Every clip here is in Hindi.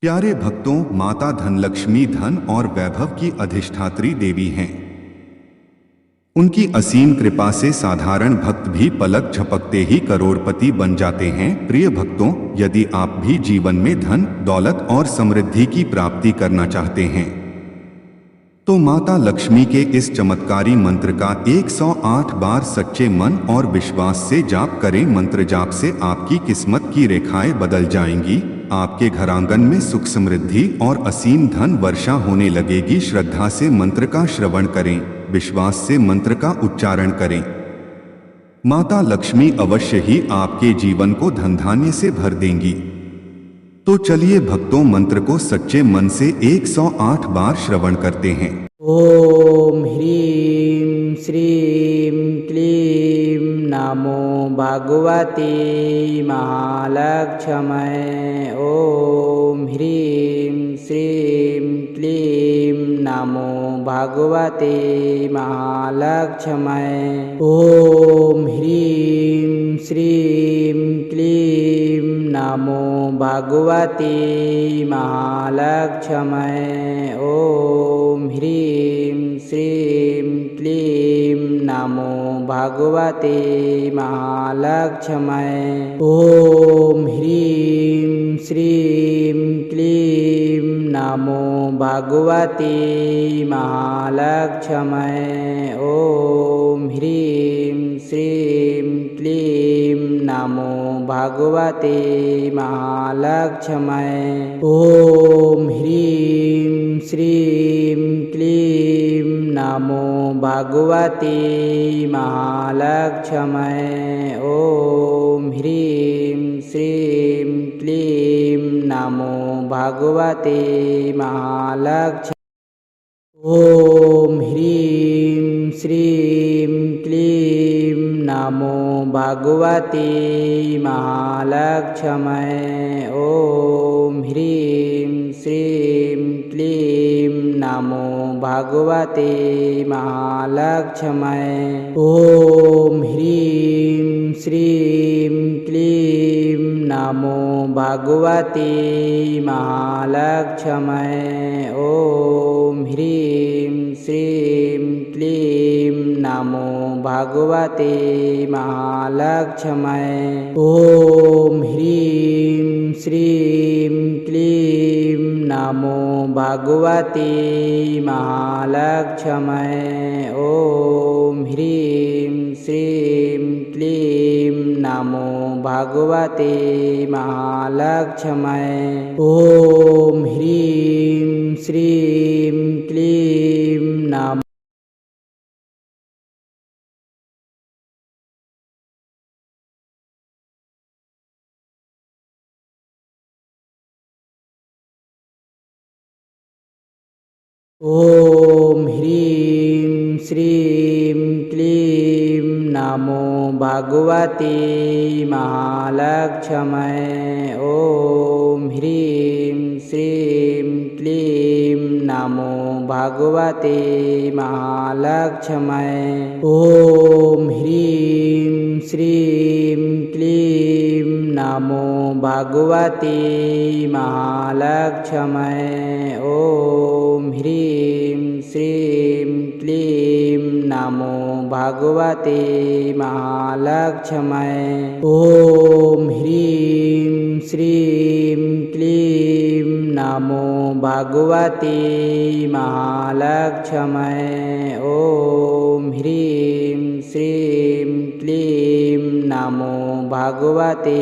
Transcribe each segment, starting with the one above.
प्यारे भक्तों, माता धनलक्ष्मी धन और वैभव की अधिष्ठात्री देवी हैं। उनकी असीम कृपा से साधारण भक्त भी पलक झपकते ही करोड़पति बन जाते हैं। प्रिय भक्तों, यदि आप भी जीवन में धन, दौलत और समृद्धि की प्राप्ति करना चाहते हैं तो माता लक्ष्मी के इस चमत्कारी मंत्र का 108 बार सच्चे मन और विश्वास से जाप करें। मंत्र जाप से आपकी किस्मत की रेखाएं बदल जाएंगी, आपके घरांगन में सुख समृद्धि और असीम धन वर्षा होने लगेगी। श्रद्धा से मंत्र का श्रवण करें, विश्वास से मंत्र का उच्चारण करें। माता लक्ष्मी अवश्य ही आपके जीवन को धन धान्य से भर देंगी। तो चलिए भक्तों, मंत्र को सच्चे मन से 108 बार श्रवण करते हैं। ओम ह्रीं श्रीं क्लीं नमो भगवती महालक्ष्मै। ओम ह्रीं श्रीं क्लीं नमो भगवते महालक्ष्मै। ओम ह्रीं श्रीं क्लीं नमो भगवते महालक्ष्मै। ओम ह्रीं श्रीं क्लीं नमो भगवते महालक्ष्मै। ओम ह्रीं श्रीं क्लीं नमो भगवते महालक्ष्मै। ओम ह्रीं श्रीं क्लीं नमो भगवते महालक्ष्मै। ओम ह्रीं श्रीं क्लीं नमो भगवते महालक्ष्मै। ओम ह्रीं श्रीं क्लीं नमो भगवते महालक्ष्मै। ओम ह्रीं श्रीं क्लीं नमो भगवते महालक्ष्मै। ओम ह्रीं श्रीं क्लीं नमो भगवते महालक्ष्मै। ओम ह्रीं श्रीं क्लीं नमो भगवते महालक्ष्मै। ओम ह्रीं श्रीं क्लीं नमो भगवते महालक्ष्मै। ओम ह्रीं श्रीं क्लीं नमो भगवते महालक्ष्मै। ओम ह्रीं श्रीं क्लीं नमो भगवते महालक्ष्मै। ओम ह्रीं श्रीं क्लीं नमो ओम ह्रीं श्रीं क्लीं नमो भगवते महालक्ष्मै। ओम ह्रीं श्रीं क्लीं नमो भगवते महालक्ष्मै। ओम ह्रीं श्रीं क्लीं नमो भगवते महालक्ष्मै। ओम ह्रीं श्रीं क्लीं नमो भगवते महालक्ष्मै। ओम ह्रीं श्रीं क्लीं नमो भगवते महालक्ष्मै। ओम ह्रीं श्रीं क्लीं नमो भगवते।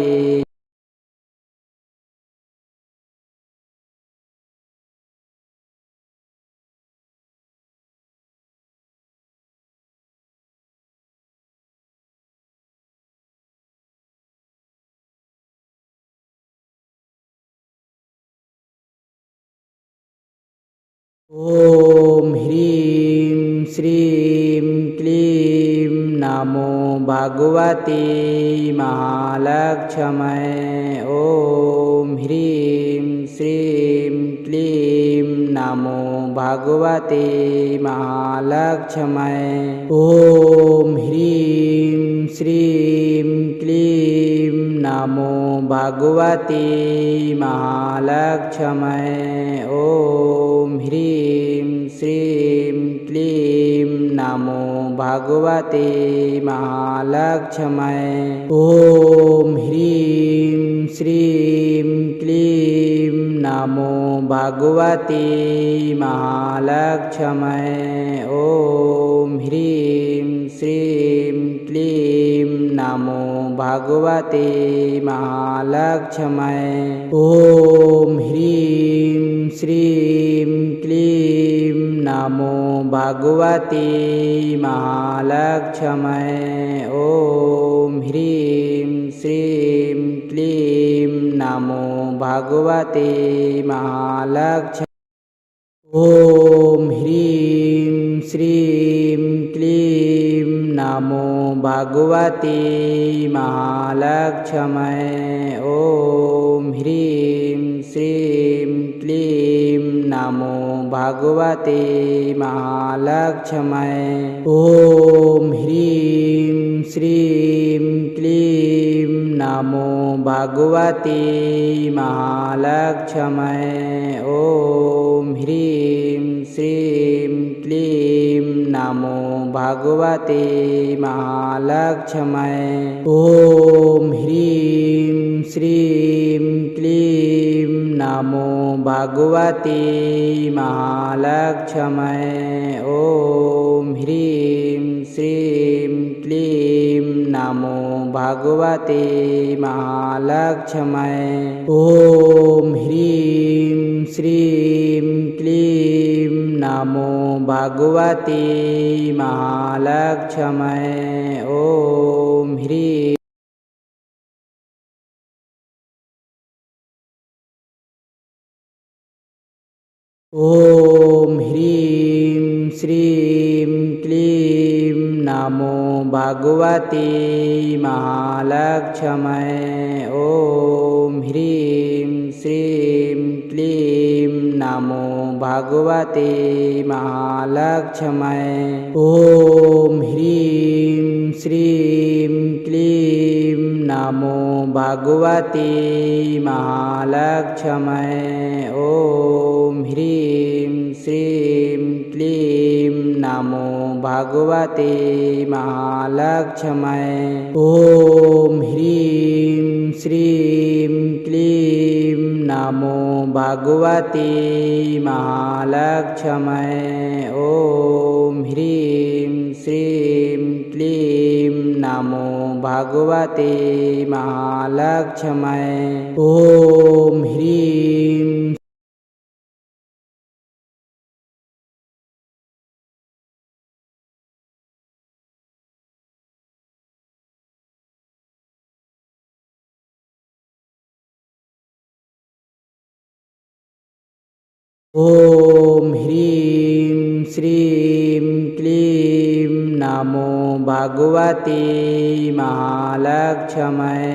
ओम ह्रीं श्रीं क्लीं नमो भगवते महालक्ष्मै। ओम ह्रीं श्रीं क्लीं नमो भगवते महालक्ष्मै। ओम ह्रीं श्रीं क्लीं नमो भगवते महालक्ष्मै। ॐ ह्रीं श्रीं क्लीं नमो भगवते महालक्ष्मै। ॐ ह्रीं श्रीं क्लीं नमो भगवते महालक्ष्मै। ॐ ह्रीं श्रीं क्लीं नमो भगवते महालक्ष्मै। ॐ ह्रीं श्रीं क्लीं नमो भगवते महालक्ष्मै। ॐ ह्रीं श्रीं क्लीं नमो भगवते महालक्ष्मै। ॐ ह्रीं श्रीं क्लीं नमो भगवते महालक्ष्मै। ॐ ह्रीं श्रीं क्लीं नमो भगवते महालक्ष्मै। ॐ ह्रीं श्रीं क्लीं नमो भगवते महालक्ष्मै। ॐ ह्रीं श्रीं क्लीं नमो भगवते महालक्ष्मै। ॐ ह्रीं श्रीं क्लीं नमो भगवते महालक्ष्मै। ॐ ह्रीं श्रीं क्लीं नमो भगवते महालक्ष्मै। ॐ ह्रीं श्रीं क्लीं नमो भगवते महालक्ष्मै। ॐ ह्रीं ॐ ह्रीं श्रीं क्लीं नमो भगवते महालक्ष्मै। ॐ ह्रीं श्रीं क्लीं नमो भगवते महालक्ष्मै। ॐ ह्रीं श्रीं क्लीं नमो भगवते महालक्ष्मै। ॐ ह्रीं श्रीं क्लीं नमो भगवते महालक्ष्मै। ॐ ह्रीं श्रीं क्लीं नमो भगवते महालक्ष्मै। ॐ ह्रीं श्रीं क्लीं नमो भगवते महालक्ष्मै। ॐ ह्रीं ॐ ह्रीं श्रीं क्लीं नमो भगवते महालक्ष्मै।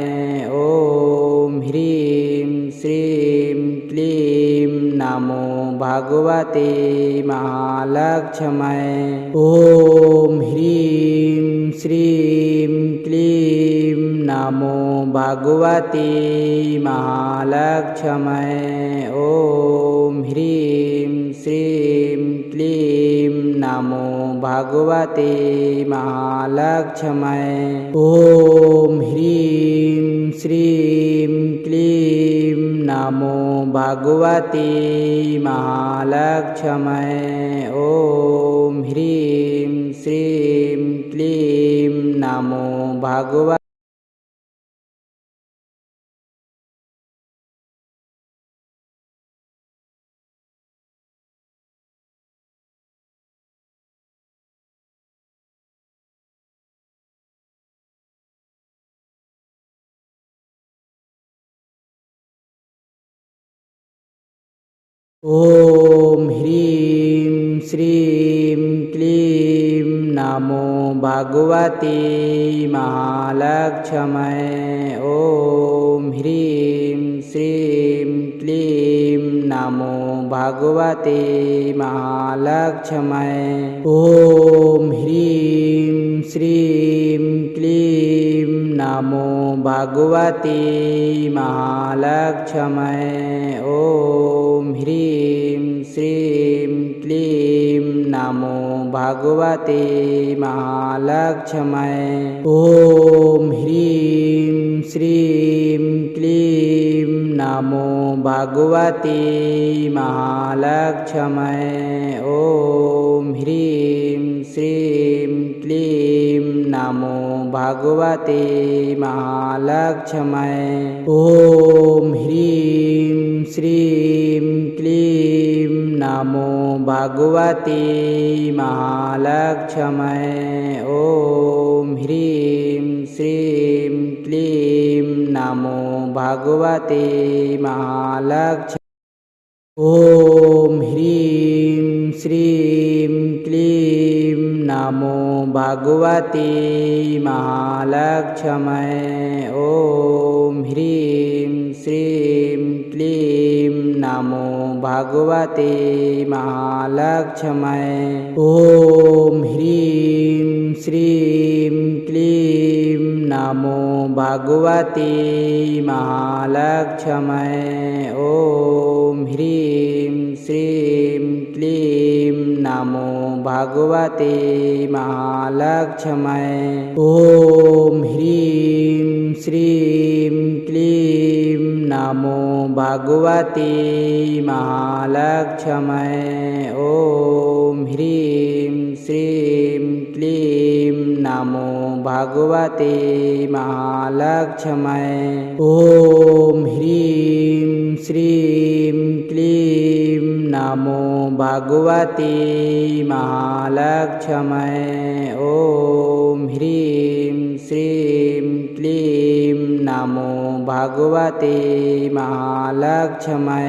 ॐ ह्रीं श्रीं क्लीं नमो भगवते महालक्ष्मै। ॐ ह्रीं श्रीं क्लीं नमो भगवते महालक्ष्मै। ॐ ह्रीं श्रीं क्लीं नमो भगवते महालक्ष्मै। ॐ ह्रीं श्रीं क्लीं नमो भगवते महालक्ष्मै। ॐ ह्रीं श्रीं क्लीं नमो भगवते ॐ ह्रीं श्रीं क्लीं नमो भगवते महालक्ष्मै। ॐ ह्रीं श्रीं क्लीं नमो भगवते महालक्ष्मै। ॐ ह्रीं श्रीं क्लीं नमो भगवते महालक्ष्मै। ॐ ह्रीं श्रीं क्लीं नमो भगवते महालक्ष्मै। ॐ ह्रीं श्रीं क्लीं नमो भगवते महालक्ष्मै। ॐ ह्रीं श्रीं क्लीं नमो भगवते महालक्ष्मै। ॐ ह्रीं श्रीं क्लीं नमो भगवते महालक्ष्मै। ॐ ह्रीं श्रीं क्लीं नमो भगवते महालक्ष्मै। ॐ ह्रीं श्रीं क्लीं नमो भगवते महालक्ष्मै। ॐ ह्रीं श्रीं क्लीं नमो भगवते महालक्ष्मै। ॐ ह्रीं श्रीं क्लीं नमो भगवते महालक्ष्मै। ॐ ह्रीं श्रीं क्लीं नमो भगवते महालक्ष्मै। ॐ ह्रीं श्रीं क्लीं नमो भगवते महालक्ष्मै। ॐ ह्रीं श्रीं क्लीं नमो भगवते महालक्ष्मै। ॐ ह्रीं श्रीं क्लीं नमो भगवते महालक्ष्मै। ॐ ह्रीं श्रीं क्लीं नमो भगवते महालक्ष्मै।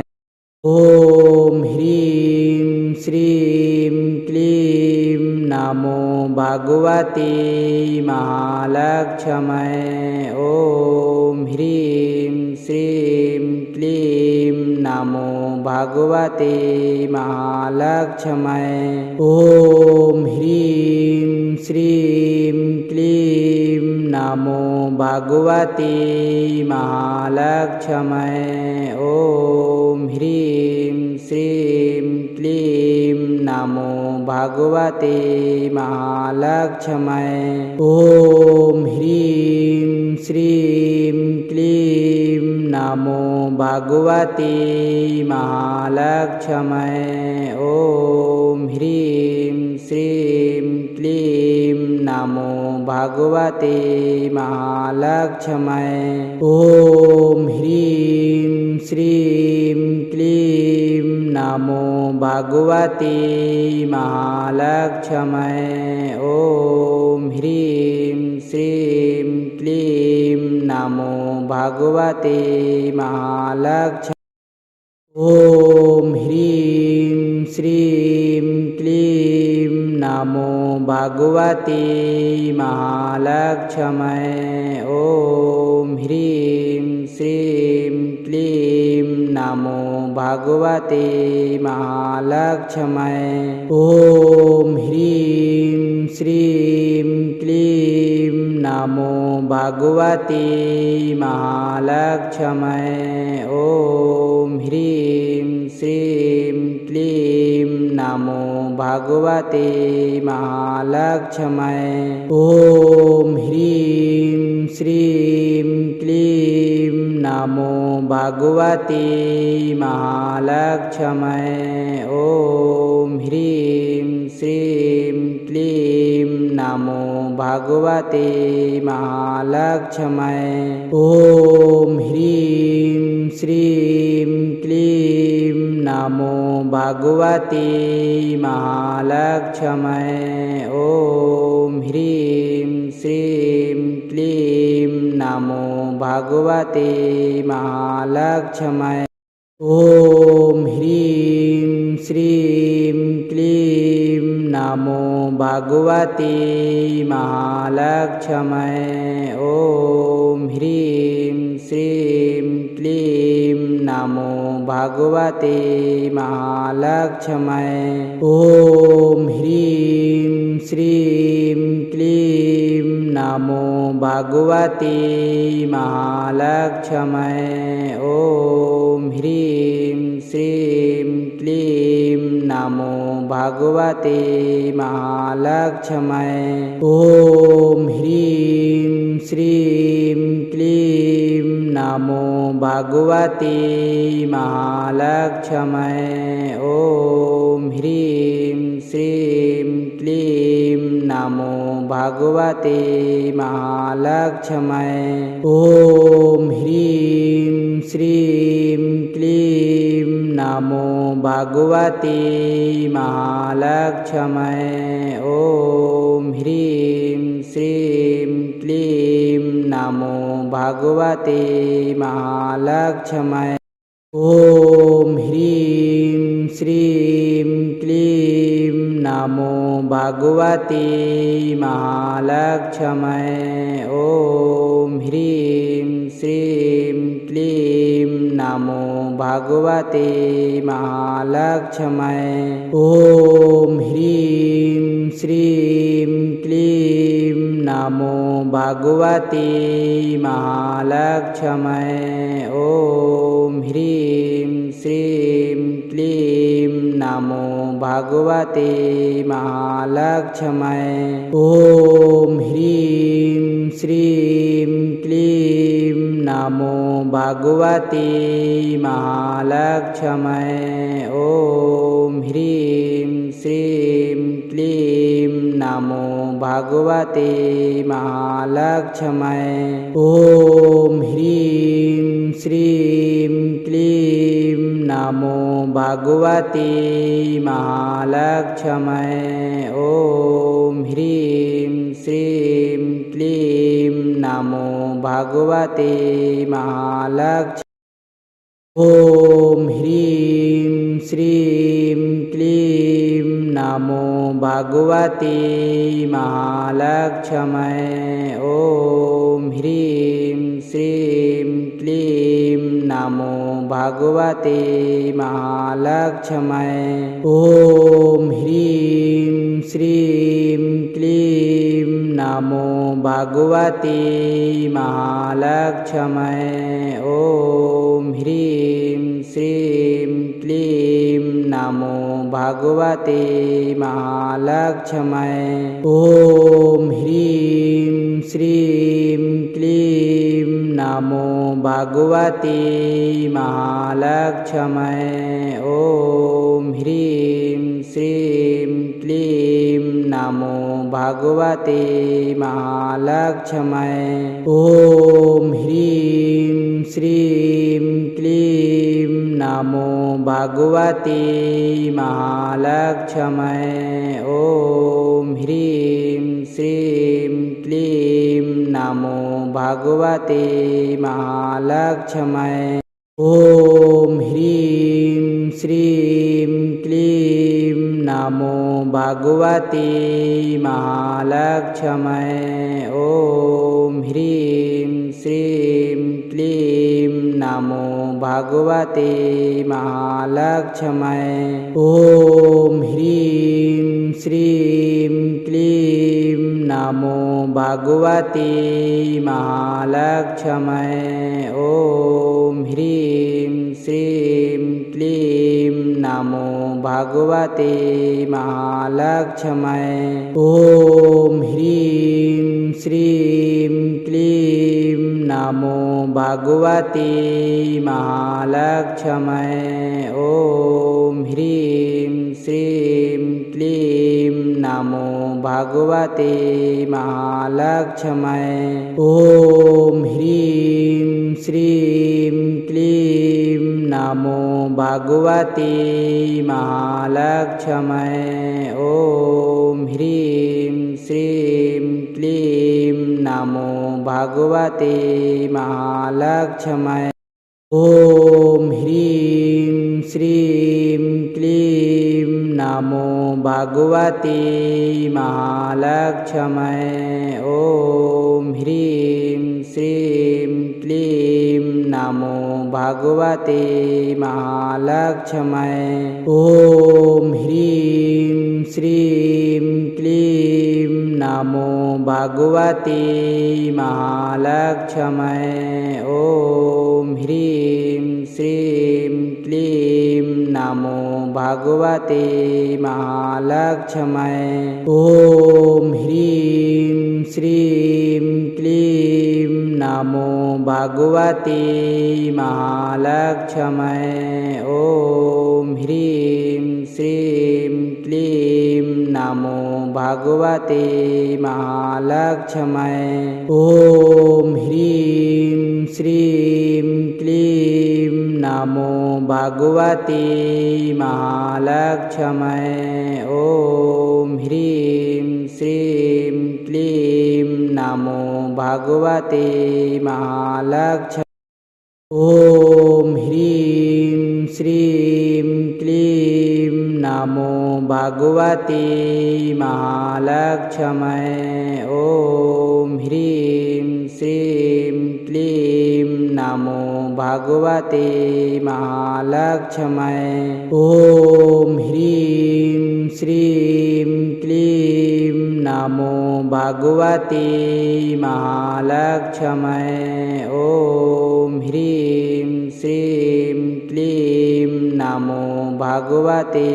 ॐ ह्रीं श्रीं क्लीं नमो भगवते महालक्ष्मै। ॐ ह्रीं श्रीं क्लीं नमो भगवते महालक्ष्मै। ॐ ह्रीं श्रीं क्लीं नमो भगवते महालक्ष्मै। ॐ ह्रीं श्रीं क्लीं नमो भगवते महालक्ष्मै। ॐ ह्रीं श्रीं क्लीं नमो भगवते महालक्ष्मै। ॐ ह्रीं श्रीं क्लीं नमो भगवते महालक्ष्मै। ॐ ह्रीं श्रीं क्लीं नमो भगवते महालक्ष्मै। ॐ ह्रीं श्रीं क्लीं नमो भगवते महालक्ष्मै। ॐ ह्रीं श्रीं क्लीं नमो भगवते महालक्ष्मै। ॐ ह्रीं श्रीं क्लीं नमो भगवते महालक्ष्मै। ॐ ह्रीं श्रीं क्लीं नमो भगवते महालक्ष्मै। ॐ ह्रीं श्रीं क्लीं नमो भगवते महालक्ष्मै। ॐ ह्रीं श्रीं क्लीं नमो भगवते महालक्ष्मै। ॐ ह्रीं श्रीं क्लीं नमो भगवते महालक्ष्मै। ॐ ह्रीं श्रीं क्लीं नमो भगवते महालक्ष्मै। ॐ ह्रीं श्रीं क्लीं नमो भगवते महालक्ष्मै। ॐ ह्रीं श्रीं क्लीं नमो भगवते महालक्ष्मै। ॐ ह्रीं श्रीं क्लीं नमो भगवते महालक्ष्मै। ॐ ह्रीं श्रीं क्लीं नमो भगवते महालक्ष्मै। ॐ ह्रीं श्रीं क्लीं नमो भगवते महालक्ष्मै। ॐ ह्रीं श्रीं क्लीं नमो भगवते महालक्ष्मै। ॐ ह्रीं श्रीं क्लीं नमो भगवते महालक्ष्मै। ॐ ह्रीं श्रीं क्लीं नमो भगवते महालक्ष्मै। ॐ ह्रीं श्रीं क्लीं नमो भगवते महालक्ष्मै। ॐ ह्रीं श्रीं क्लीं नमो भगवते महालक्ष्मै। ॐ ह्रीं श्रीं क्लीं नमो भगवते महालक्ष्मै। ॐ ह्रीं श्रीं क्लीं नमो भगवते महालक्ष्मै। ॐ ह्रीं श्रीं क्लीं नमो भगवते महालक्ष्मै। ॐ ह्रीं श्रीं क्लीं नमो भगवते महालक्ष्मै। ॐ ह्रीं श्रीं क्लीं नमो भगवते महालक्ष्मै। ॐ ह्रीं श्रीं क्लीं नमो भगवते महालक्ष्मै। ॐ ह्रीं श्रीं क्लीं नमो भगवते महालक्ष्मै। ॐ ह्रीं श्रीं क्लीं नमो भगवते महालक्ष्मै। ॐ ह्रीं श्रीं क्लीं नमो भगवते महालक्ष्मै। ॐ ह्रीं श्रीं क्लीं नमो भगवते महालक्ष्मै। ॐ ह्रीं श्रीं क्लीं नमो भगवते महालक्ष्मै। ॐ ह्रीं श्रीं क्लीं नमो भगवते महालक्ष्मै। ॐ ह्रीं श्रीं क्लीं नमो भगवते महालक्ष्मै। ॐ ह्रीं श्रीं क्लीं नमो भगवते महालक्ष्मै। ॐ ह्रीं श्रीं क्लीं नमो भगवते महालक्ष्मै। ॐ ह्रीं श्रीं क्लीं नमो भगवते महालक्ष्मै। ॐ ह्रीं श्रीं क्लीं नमो भगवते महालक्ष्मै। ॐ ह्रीं श्रीं क्लीं नमो भगवते महालक्ष्मै। ॐ ह्रीं श्रीं क्लीं नमो भगवते महालक्ष्मै। ॐ ह्रीं श्रीं क्लीं नमो भगवते महालक्ष्मै। ॐ ह्रीं श्रीं क्लीं नमो भगवते महालक्ष्मै। ॐ ह्रीं श्रीं क्लीं नमो भगवते महालक्ष्मै। ॐ ह्रीं श्रीं क्लीं नमो भगवते महालक्ष्मै। ॐ ह्रीं श्रीं क्लीं नमो भगवते महालक्ष्मै। ॐ ह्रीं श्रीं क्लीं नमो भगवते महालक्ष्मै। ॐ ह्रीं श्रीं क्लीं नमो भगवते महालक्ष्मै। ॐ ह्रीं श्रीं क्लीं नमो भगवते महालक्ष्मै। ॐ ह्रीं श्रीं क्लीं नमो भगवते महालक्ष्मै। ॐ ह्रीं श्रीं क्लीं नमो भगवते महालक्ष्मै। ॐ ह्रीं श्रीं क्लीं नमो भगवते महालक्ष्मै। ॐ ह्रीं श्रीं क्लीं नमो भगवते महालक्ष्मै। ॐ ह्रीं श्रीं क्लीं नमो भगवते महालक्ष्मै। ॐ ह्रीं श्रीं क्लीं नमो भगवते महालक्ष्मै। ॐ ह्रीं श्रीं क्लीं नमो भगवते महालक्ष्मै। ॐ ह्रीं श्रीं क्लीं नमो भगवते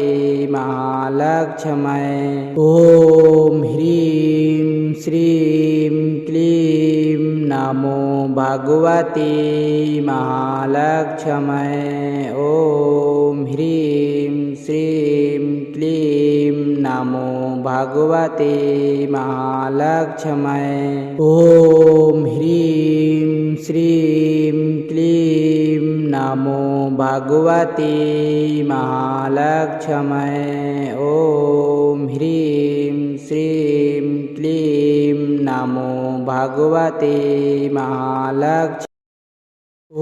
महालक्ष्मै। ॐ ह्रीं श्रीं क्लीं नमो भगवते महालक्ष्मै। ॐ ह्रीं श्रीं क्लीं नमो भगवते महालक्ष्मै। ॐ ह्रीं श्रीं क्लीं नमो भगवते महालक्ष्मै। ॐ ह्रीं श्रीं क्लीं नमो भगवते महालक्ष्मै।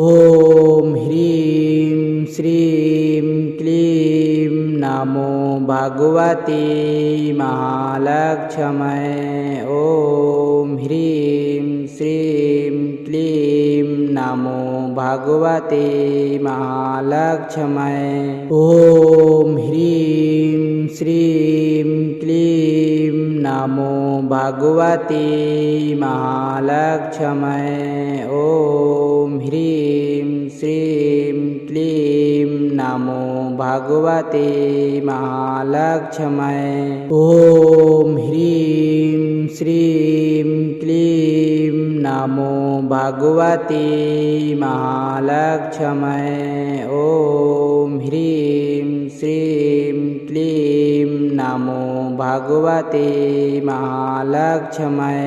ॐ ह्रीं श्रीं क्लीं नमो भगवते महालक्ष्मै। ॐ ह्रीं श्रीं क्लीं नमो भगवते महालक्ष्मै। ॐ ह्रीं श्रीं क्लीं नमो भगवते महालक्ष्मै। ॐ ह्रीं श्रीं क्लीं नमो भगवते महालक्ष्मै। ॐ ह्रीं श्रीं क्लीं नमो भगवते महालक्ष्मै। ॐ ह्रीं श्रीं क्लीं नमो भगवते महालक्ष्मै।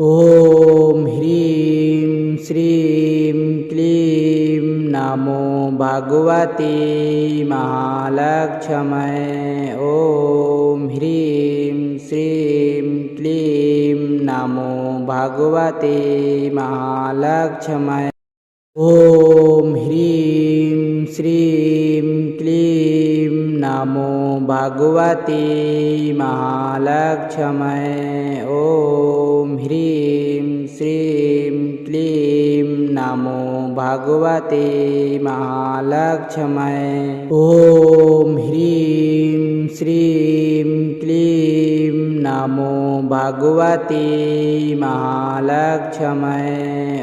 ॐ ह्रीं श्रीं क्लीं नमो भगवते महालक्ष्मै। ॐ ह्रीं श्रीं क्लीं नमो भगवते महालक्ष्मै। ॐ ह्रीं श्रीं क्लीं नमो भगवते महालक्ष्मै। ॐ ह्रीं श्रीं क्लीं नमो भगवते महालक्ष्मै। ॐ ह्रीं श्रीं क्लीं नमो भगवते महालक्ष्मै।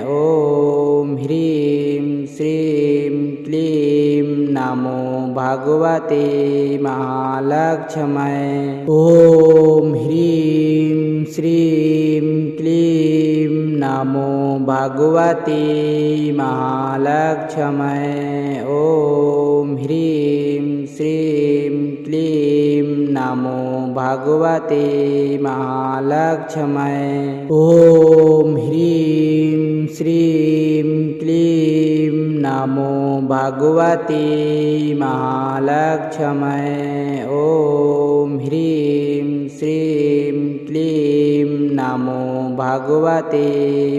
ॐ ह्रीं श्रीं क्लीं नमो भगवते महालक्ष्मै। ॐ ह्रीं श्रीं क्लीं नमो भगवते महालक्ष्मै। ॐ ह्रीं श्रीं क्लीं नमो भगवते महालक्ष्मै। ॐ ह्रीं श्रीं क्लीं नमो भगवते महालक्ष्मै। ॐ ह्रीं श्रीं क्लीं नमो भगवते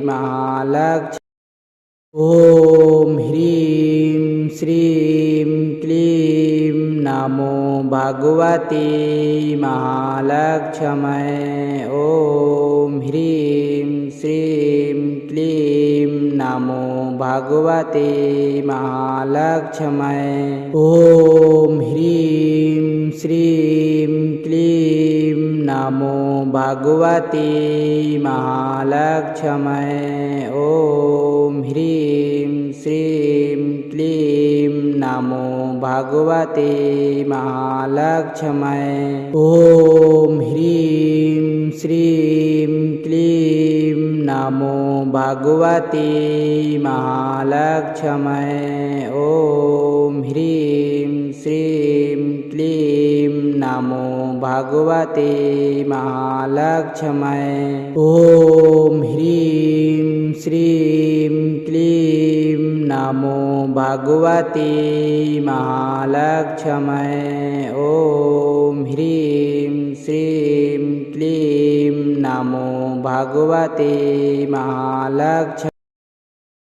महालक्ष्मै। ॐ ह्रीं श्रीं क्लीं नमो भगवते महालक्ष्मै। ॐ ह्रीं श्रीं क्लीं नमो भगवते महालक्ष्मै। ॐ ह्रीं श्रीं क्लीं नमो भगवते महालक्ष्मै। ॐ ह्रीं श्रीं क्लीं नमो भगवते महालक्ष्मै। ॐ ह्रीं श्रीं क्लीं नमो भगवते महालक्ष्मै। ॐ ह्रीं श्रीं क्लीं नमो भगवते महालक्ष्मै। ॐ ह्रीं श्रीं क्लीं नमो भगवते महालक्ष्मै। ॐ ह्रीं श्रीं क्लीं नमो भगवते महालक्ष्मै।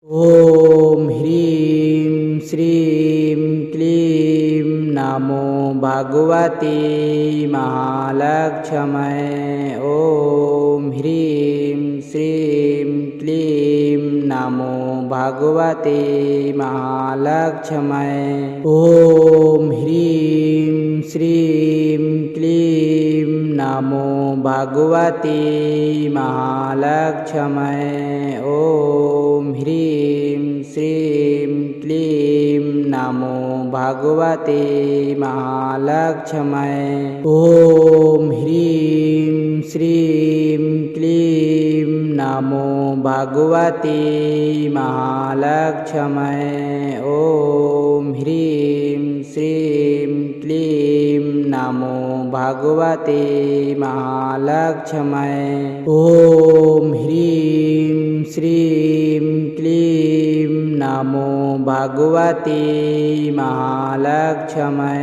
ॐ ह्रीं श्रीं क्लीं नमो भगवते महालक्ष्मै। ॐ ह्रीं श्रीं क्लीं नमो भगवते महालक्ष्मै। ॐ ह्रीं श्रीं क्लीं नमो भगवते महालक्ष्मै। ॐ ह्रीं श्रीं क्लीं नमो भगवते महालक्ष्मै। ॐ ह्रीं श्रीं क्लीं नमो भगवते महालक्ष्मै। ॐ ह्रीं श्रीं क्लीं नमो भगवते महालक्ष्मै। ॐ ह्रीं श्रीं क्लीं नमो भगवते महालक्ष्मै।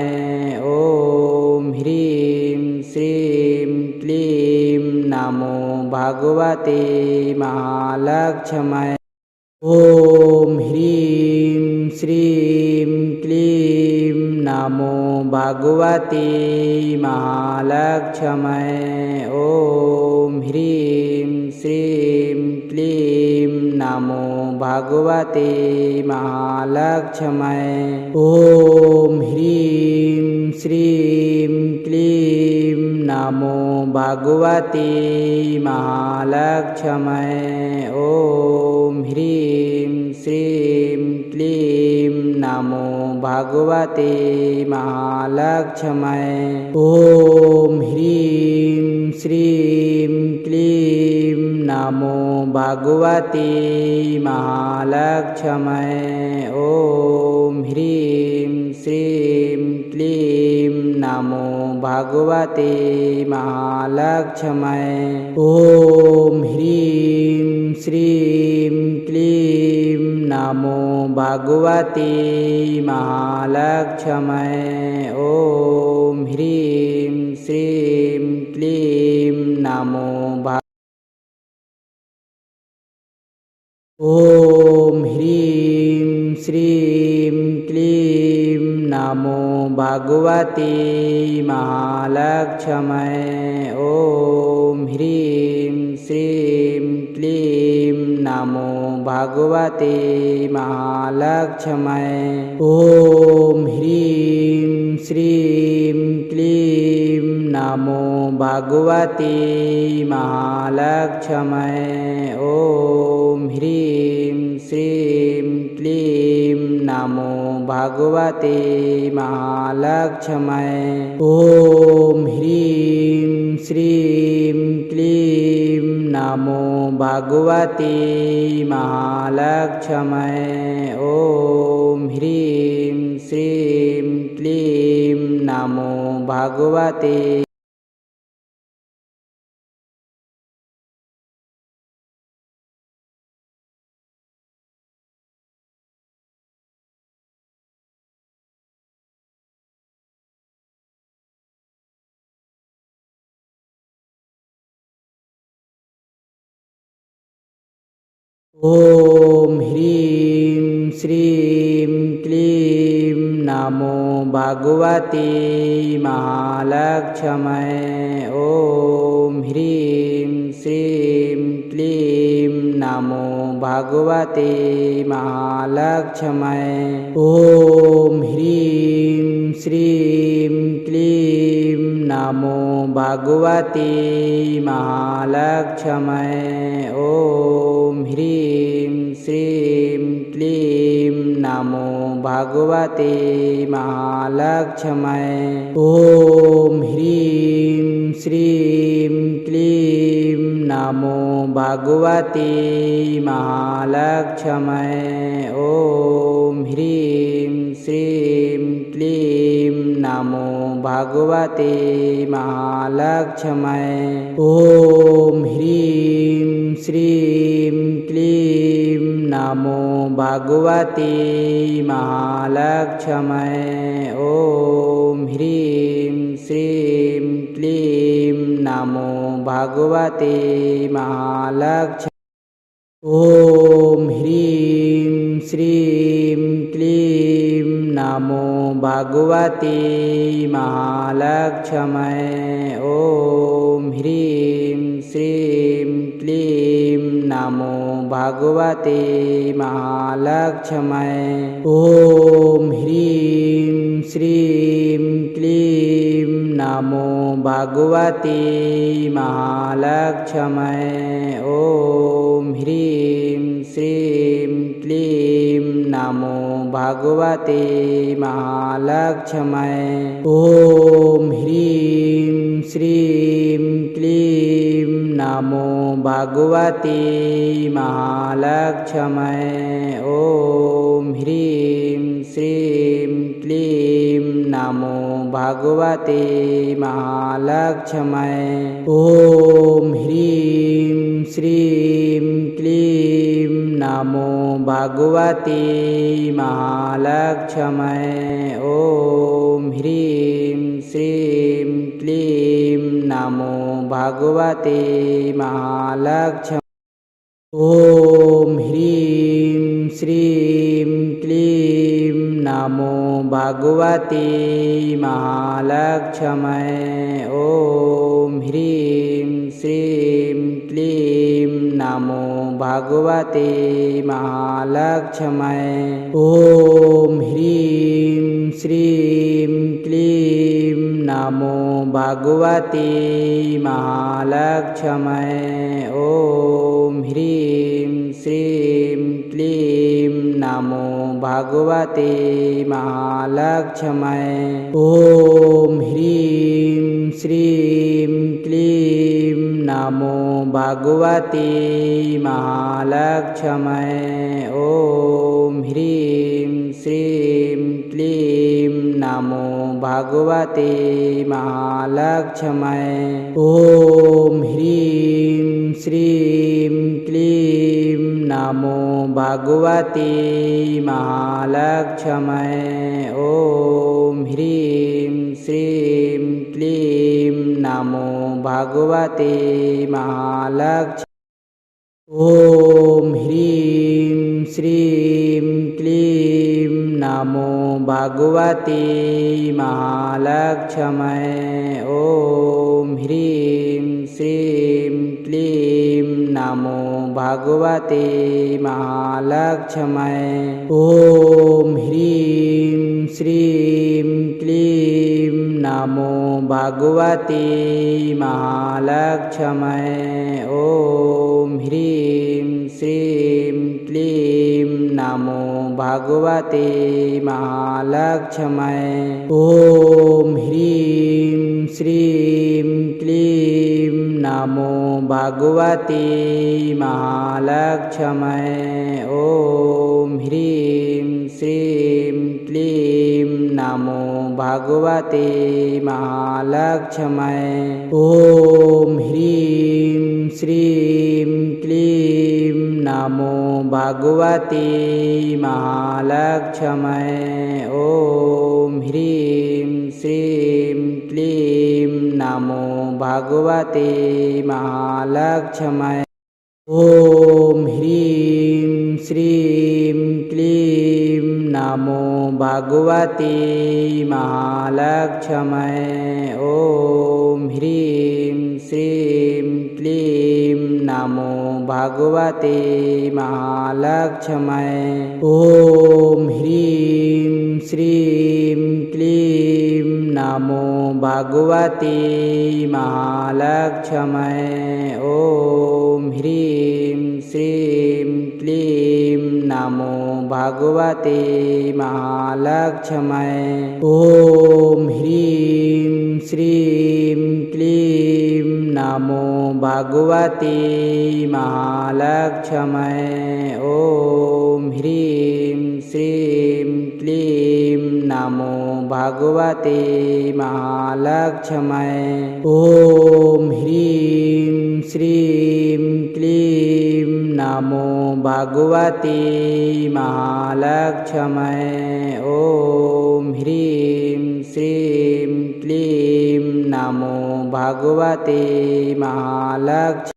ॐ ह्रीं श्रीं क्लीं नमो भगवते महालक्ष्मै। ॐ ह्रीं श्रीं क्लीं नमो भगवते महालक्ष्मै। ॐ ह्रीं श्रीं क्लीं नमो भगवते महालक्ष्मै। ॐ ह्रीं श्रीं क्लीं नमो भगवते महालक्ष्मै। ॐ ह्रीं श्रीं क्लीं नमो भगवते महालक्ष्मै। ॐ ह्रीं श्रीं क्लीं नमो भगवते महालक्ष्मै। ॐ ह्रीं श्रीं क्लीं नमो भगवते महालक्ष्मै। ॐ ह्रीं श्रीं क्लीं नमो भगवते महालक्ष्मै। ॐ ह्रीं श्रीं क्लीं नमो ॐ ह्रीं श्रीं क्लीं नमो भगवते महालक्ष्मै। ॐ ह्रीं श्रीं क्लीं नमो भगवते महालक्ष्मै। ॐ ह्रीं श्रीं क्लीं नमो भगवते महालक्ष्मै। ॐ ह्रीं श्रीं क्लीं नमो भगवते महालक्ष्मै। ॐ ह्रीं श्रीं क्लीं नमो भगवते महालक्ष्मै। ॐ ह्रीं श्रीं क्लीं नमो भगवते ॐ ह्रीं श्रीं क्लीं नमो भगवते महालक्ष्मै। ॐ ह्रीं श्रीं क्लीं नमो भगवते महालक्ष्मै। ॐ ह्रीं श्रीं क्लीं नमो भगवते महालक्ष्मै। ॐ ह्रीं श्रीं क्लीं नमो भगवते महालक्ष्मै। ॐ ह्रीं श्रीं क्लीं नमो भगवते महालक्ष्मै। ॐ ह्रीं श्रीं क्लीं नमो भगवते महालक्ष्मै। ॐ ह्रीं श्रीं क्लीं नमो भगवते महालक्ष्मै। ॐ ह्रीं श्रीं क्लीं नमो भगवते महालक्ष्मै। ॐ ह्रीं श्रीं क्लीं नमो भगवते महालक्ष्मै। ॐ ह्रीं श्रीं क्लीं नमो भगवते महालक्ष्मै। ॐ ह्रीं श्रीं क्लीं नमो भगवते महालक्ष्मै। ॐ ह्रीं श्रीं क्लीं नमो भगवते महालक्ष्मै। ॐ ह्रीं श्रीं क्लीं नमो भगवते महालक्ष्मै। ॐ ह्रीं श्रीं क्लीं नमो भगवते महालक्ष्मै। ॐ ह्रीं श्रीं क्लीं नमो भगवते महालक्ष्मै। ॐ ह्रीं श्रीं क्लीं नमो भगवते महालक्ष्मै। ॐ ह्रीं श्रीं क्लीं नमो भगवते महालक्ष्मै। ॐ ह्रीं श्रीं क्लीं नमो भगवते महालक्ष्मै। ॐ ह्रीं श्रीं क्लीं नमो भगवते महालक्ष्मै। ॐ ह्रीं श्रीं क्लीं नमो भगवते महालक्ष्मै। ॐ ह्रीं श्रीं क्लीं नमो भगवते महालक्ष्मै। ॐ ह्रीं श्रीं क्लीं नमो भगवते महालक्ष्मै। ॐ ह्रीं श्रीं क्लीं नमो भगवते महालक्ष्मै। ॐ ह्रीं श्रीं क्लीं नमो भगवते महालक्ष्मै। ॐ ह्रीं श्रीं क्लीं नमो भगवते महालक्ष्मै। ॐ ह्रीं श्रीं क्लीं नमो भगवते महालक्ष्मै। ॐ ह्रीं श्रीं क्लीं नमो भगवते महालक्ष्मै। ॐ ह्रीं श्रीं क्लीं नमो भगवते महालक्ष्मै। ॐ ह्रीं श्रीं क्लीं नमो भगवते महालक्ष्मै। ॐ ह्रीं श्रीं क्लीं नमो भगवते महालक्ष्मै। ॐ ह्रीं श्रीं क्लीं नमो भगवते महालक्ष्मै। ॐ ह्रीं श्रीं क्लीं नमो भगवते महालक्ष्मै। ॐ ह्रीं श्रीं क्लीं नमो भगवते महालक्ष्मै। ॐ ह्रीं श्रीं क्लीं नमो भगवते महालक्ष्मै। ॐ ह्रीं श्रीं क्लीं नमो भगवते महालक्ष्मै। ॐ ह्रीं श्रीं क्लीं नमो भगवते महालक्ष्मै। ॐ ह्रीं श्रीं क्लीं नमो भगवते महालक्ष्मै। ॐ ह्रीं श्रीं क्लीं नमो भगवते महालक्ष्मै। ॐ ह्रीं श्रीं क्लीं नमो भगवते महालक्ष्मै। ॐ ह्रीं श्रीं क्लीं नमो भगवते महालक्ष्मै।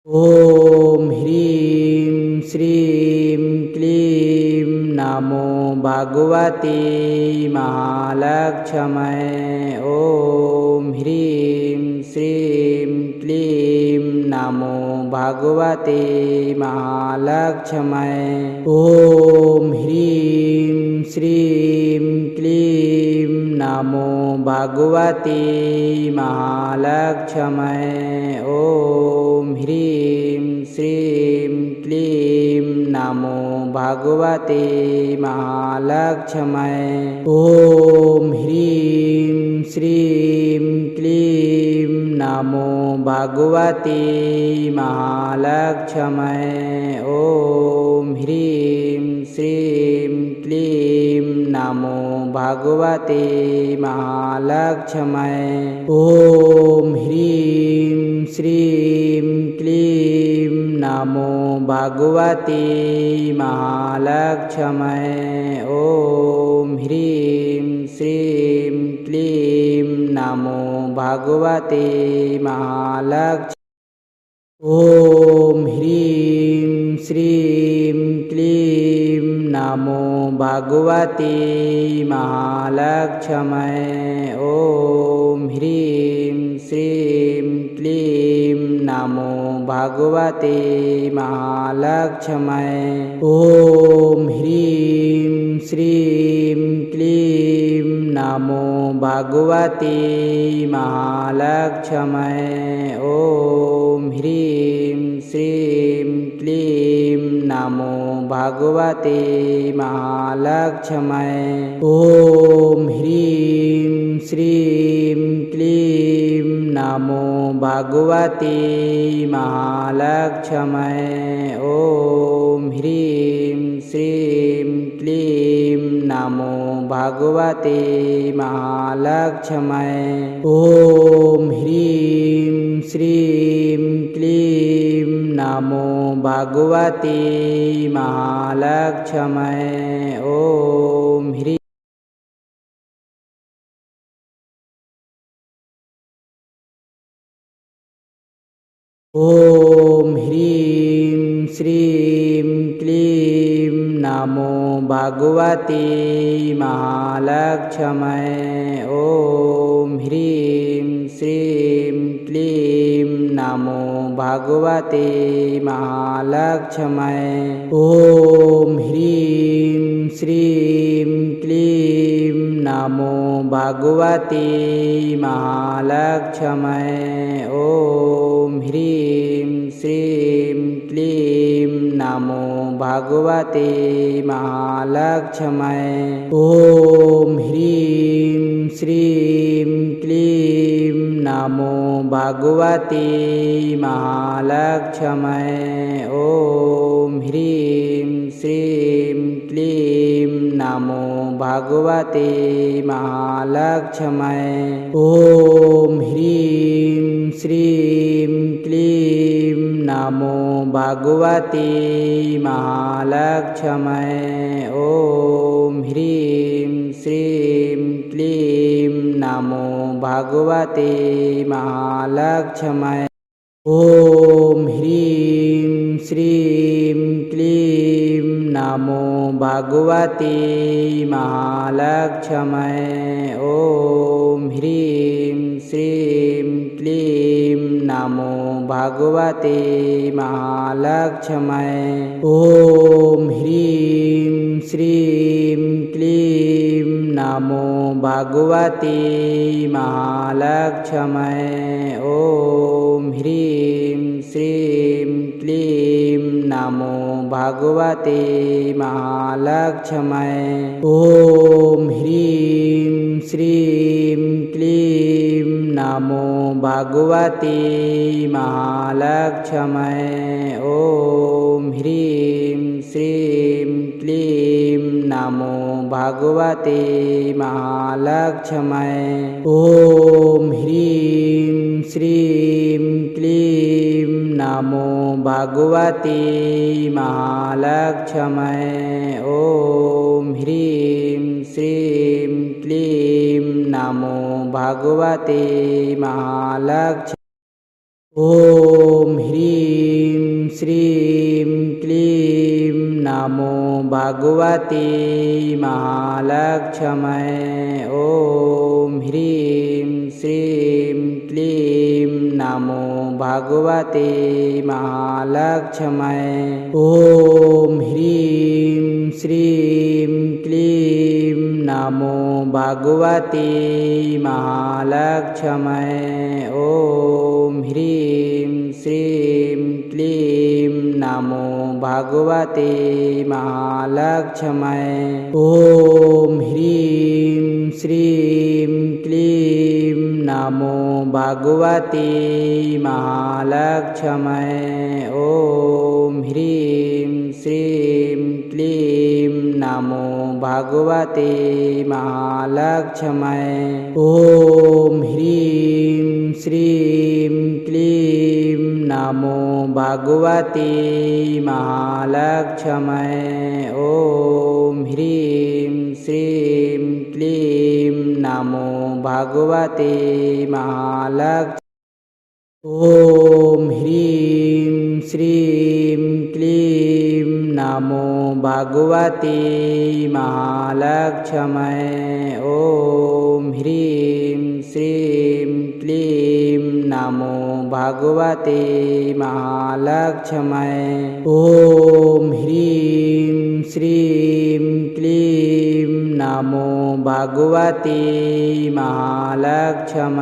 ॐ ह्रीं श्रीं क्लीं नमो भगवते महालक्ष्मै। ॐ ह्रीं श्रीं क्लीं नमो भगवते महालक्ष्मै। ॐ ह्रीं श्रीं क्लीं नमो भगवते महालक्ष्मै। ॐ ह्रीं श्रीं क्लीं नमो भगवते महालक्ष्मै। ॐ ह्रीं श्रीं क्लीं नमो भगवते महालक्ष्मै। ॐ ह्रीं श्रीं क्लीं नमो भगवते महालक्ष्मै। ॐ ह्रीं श्रीं क्लीं नमो भगवते महालक्ष्मै। ॐ ह्रीं श्रीं क्लीं नमो भगवते महालक्ष्मै। ॐ ह्रीं श्रीं क्लीं नमो भगवते महालक्ष्मै। ॐ ह्रीं श्रीं क्लीं नमो भगवते महालक्ष्मै। ॐ ह्रीं श्रीं क्लीं नमो भगवते महालक्ष्मै। ॐ ह्रीं श्रीं क्लीं नमो भगवते महालक्ष्मै। ॐ ह्रीं श्रीं क्लीं नमो भगवते महालक्ष्मै। ॐ ह्रीं श्रीं क्लीं नमो भगवते महालक्ष्मै। ॐ ह्रीं श्रीं क्लीं नमो भगवते महालक्ष्मै। ॐ ह्रीं ॐ ह्रीं श्रीं क्लीं नमो भगवते महालक्ष्मै। ॐ ह्रीं श्रीं क्लीं नमो भगवते महालक्ष्मै। ॐ ह्रीं श्रीं क्लीं नमो भगवते महालक्ष्मै। ॐ ह्रीं श्रीं क्लीं नमो भगवते महालक्ष्मै। ॐ ह्रीं श्रीं क्लीं नमो भगवते महालक्ष्मै। ॐ ह्रीं श्रीं क्लीं नमो भगवते महालक्ष्मै। ॐ ह्रीं श्रीं क्लीं नमो भगवते महालक्ष्मै। ॐ ह्रीं श्रीं क्लीं नमो भगवते महालक्ष्मै। ॐ ह्रीं श्रीं क्लीं नमो भगवते महालक्ष्मै। ॐ ह्रीं श्रीं क्लीं नमो भगवते महालक्ष्मै। ॐ ह्रीं श्रीं क्लीं नमो भगवते महालक्ष्मै। ॐ ह्रीं श्रीं क्लीं नमो भगवते महालक्ष्मै। ॐ ह्रीं श्रीं क्लीं नमो भगवते महालक्ष्मै। ॐ ह्रीं श्रीं क्लीं नमो भगवते महालक्ष्मै। ॐ ह्रीं श्रीं क्लीं नमो भगवते महालक्ष्मै। ॐ ह्रीं श्रीं क्लीं नमो भगवते महालक्ष्मै। ॐ ह्रीं श्रीं क्लीं नमो भगवते महालक्ष्मै। ॐ ह्रीं श्रीं क्लीं नमो भगवते महालक्ष्मै। ॐ ह्रीं श्रीं क्लीं नमो भगवते महालक्ष्मै। ॐ ह्रीं श्रीं क्लीं नमो भगवते महालक्ष्मै। ॐ ह्रीं श्रीं क्लीं नमो भगवते महालक्ष्मै। ॐ ह्रीं श्रीं क्लीं नमो भगवते महालक्ष्मै। ॐ ह्रीं श्रीं क्लीं नमो भगवते महालक्ष्मै। ॐ ह्रीं श्रीं क्लीं नमो भगवते महालक्ष्मै। ॐ ह्रीं श्रीं क्लीं नमो भगवते महालक्ष्मै। ॐ ह्रीं श्रीं क्लीं नमो भगवते महालक्ष्मै। ॐ ह्रीं श्रीं क्लीं नमो भगवते महालक्ष्मै।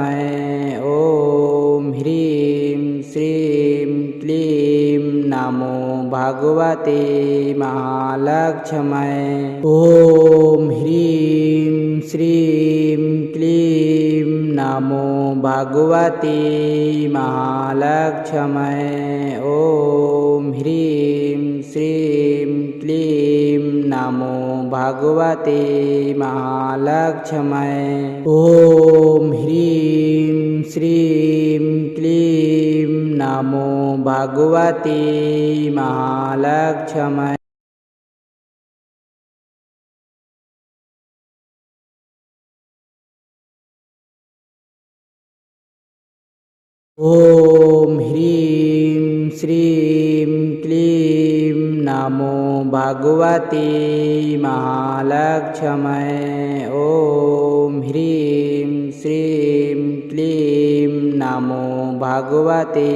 ॐ ह्रीं श्रीं क्लीं नमो भगवते महालक्ष्मै। ॐ ह्रीं श्रीं क्लीं नमो भगवते महालक्ष्मै। ॐ ह्रीं श्रीं क्लीं नमो भगवते महालक्ष्मै। ॐ ह्रीं श्रीं क्लीं नमो भगवते महालक्ष्मै। ॐ ह्रीं श्रीं क्लीं नमो भगवते महालक्ष्मै। ॐ ह्रीं श्रीं क्लीं नमो भगवते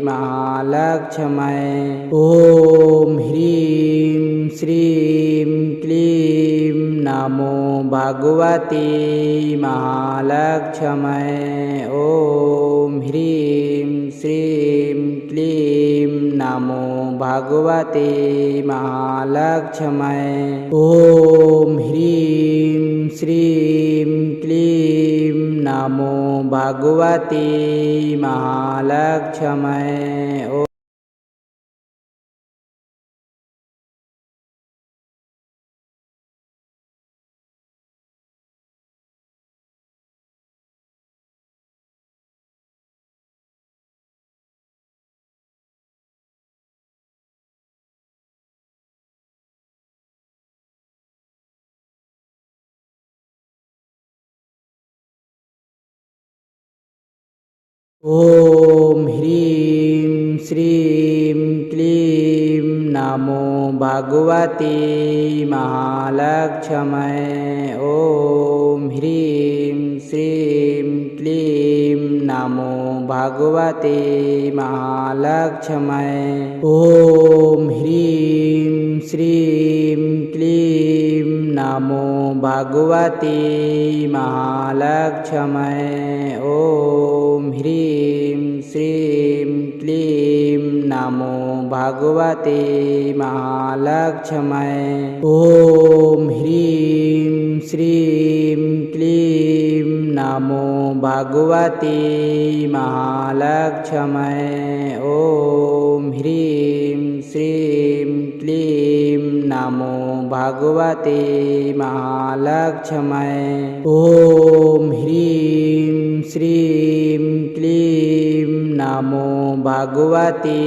महालक्ष्मै। ॐ ह्रीं श्रीं क्लीं नमो भगवते महालक्ष्मै। ॐ ह्रीं श्रीं क्लीं नमो भगवते महालक्ष्मै। ॐ ह्रीं श्रीं क्लीं नमो भगवते महालक्ष्मै। ॐ ह्रीं श्रीं क्लीं नमो भगवते महालक्ष्मै। ॐ ह्रीं श्रीं क्लीं नमो भगवते महालक्ष्मै। ॐ ह्रीं श्रीं क्लीं नमो भगवते महालक्ष्मै। ॐ ह्रीं श्रीं क्लीं नमो भगवते महालक्ष्मै। ॐ ह्रीं श्रीं क्लीं नमो भगवते महालक्ष्मै। ॐ ह्रीं श्रीं क्लीं नमो भगवते महालक्ष्मै। ॐ ह्रीं श्रीं क्लीं नमो भगवते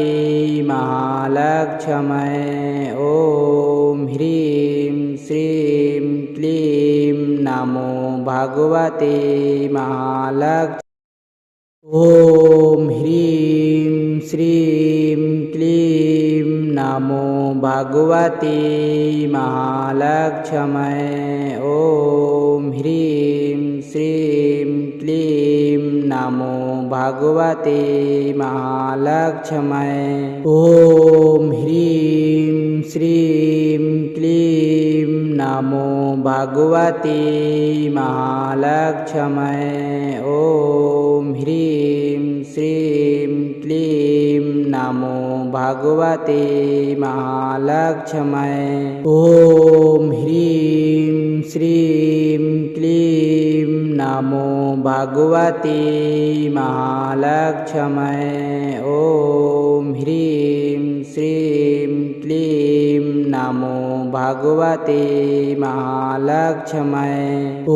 महालक्ष्मै। ॐ ह्रीं श्रीं क्लीं नमो भगवते महालक्ष्मै। ॐ ह्रीं श्रीं क्लीं नमो भगवते महालक्ष्मै। ॐ ह्रीं श्रीं क्लीं नमो भगवते महालक्ष्मै। ॐ ह्रीं श्रीं क्लीं नमो भगवते महालक्ष्मै। ॐ ह्रीं श्रीं क्लीं नमो भगवते महालक्ष्मै। ॐ ह्रीं श्रीं क्लीं नमो भगवते महालक्ष्मै। ॐ ह्रीं श्रीं क्लीं नमो भगवते महालक्ष्मै। ॐ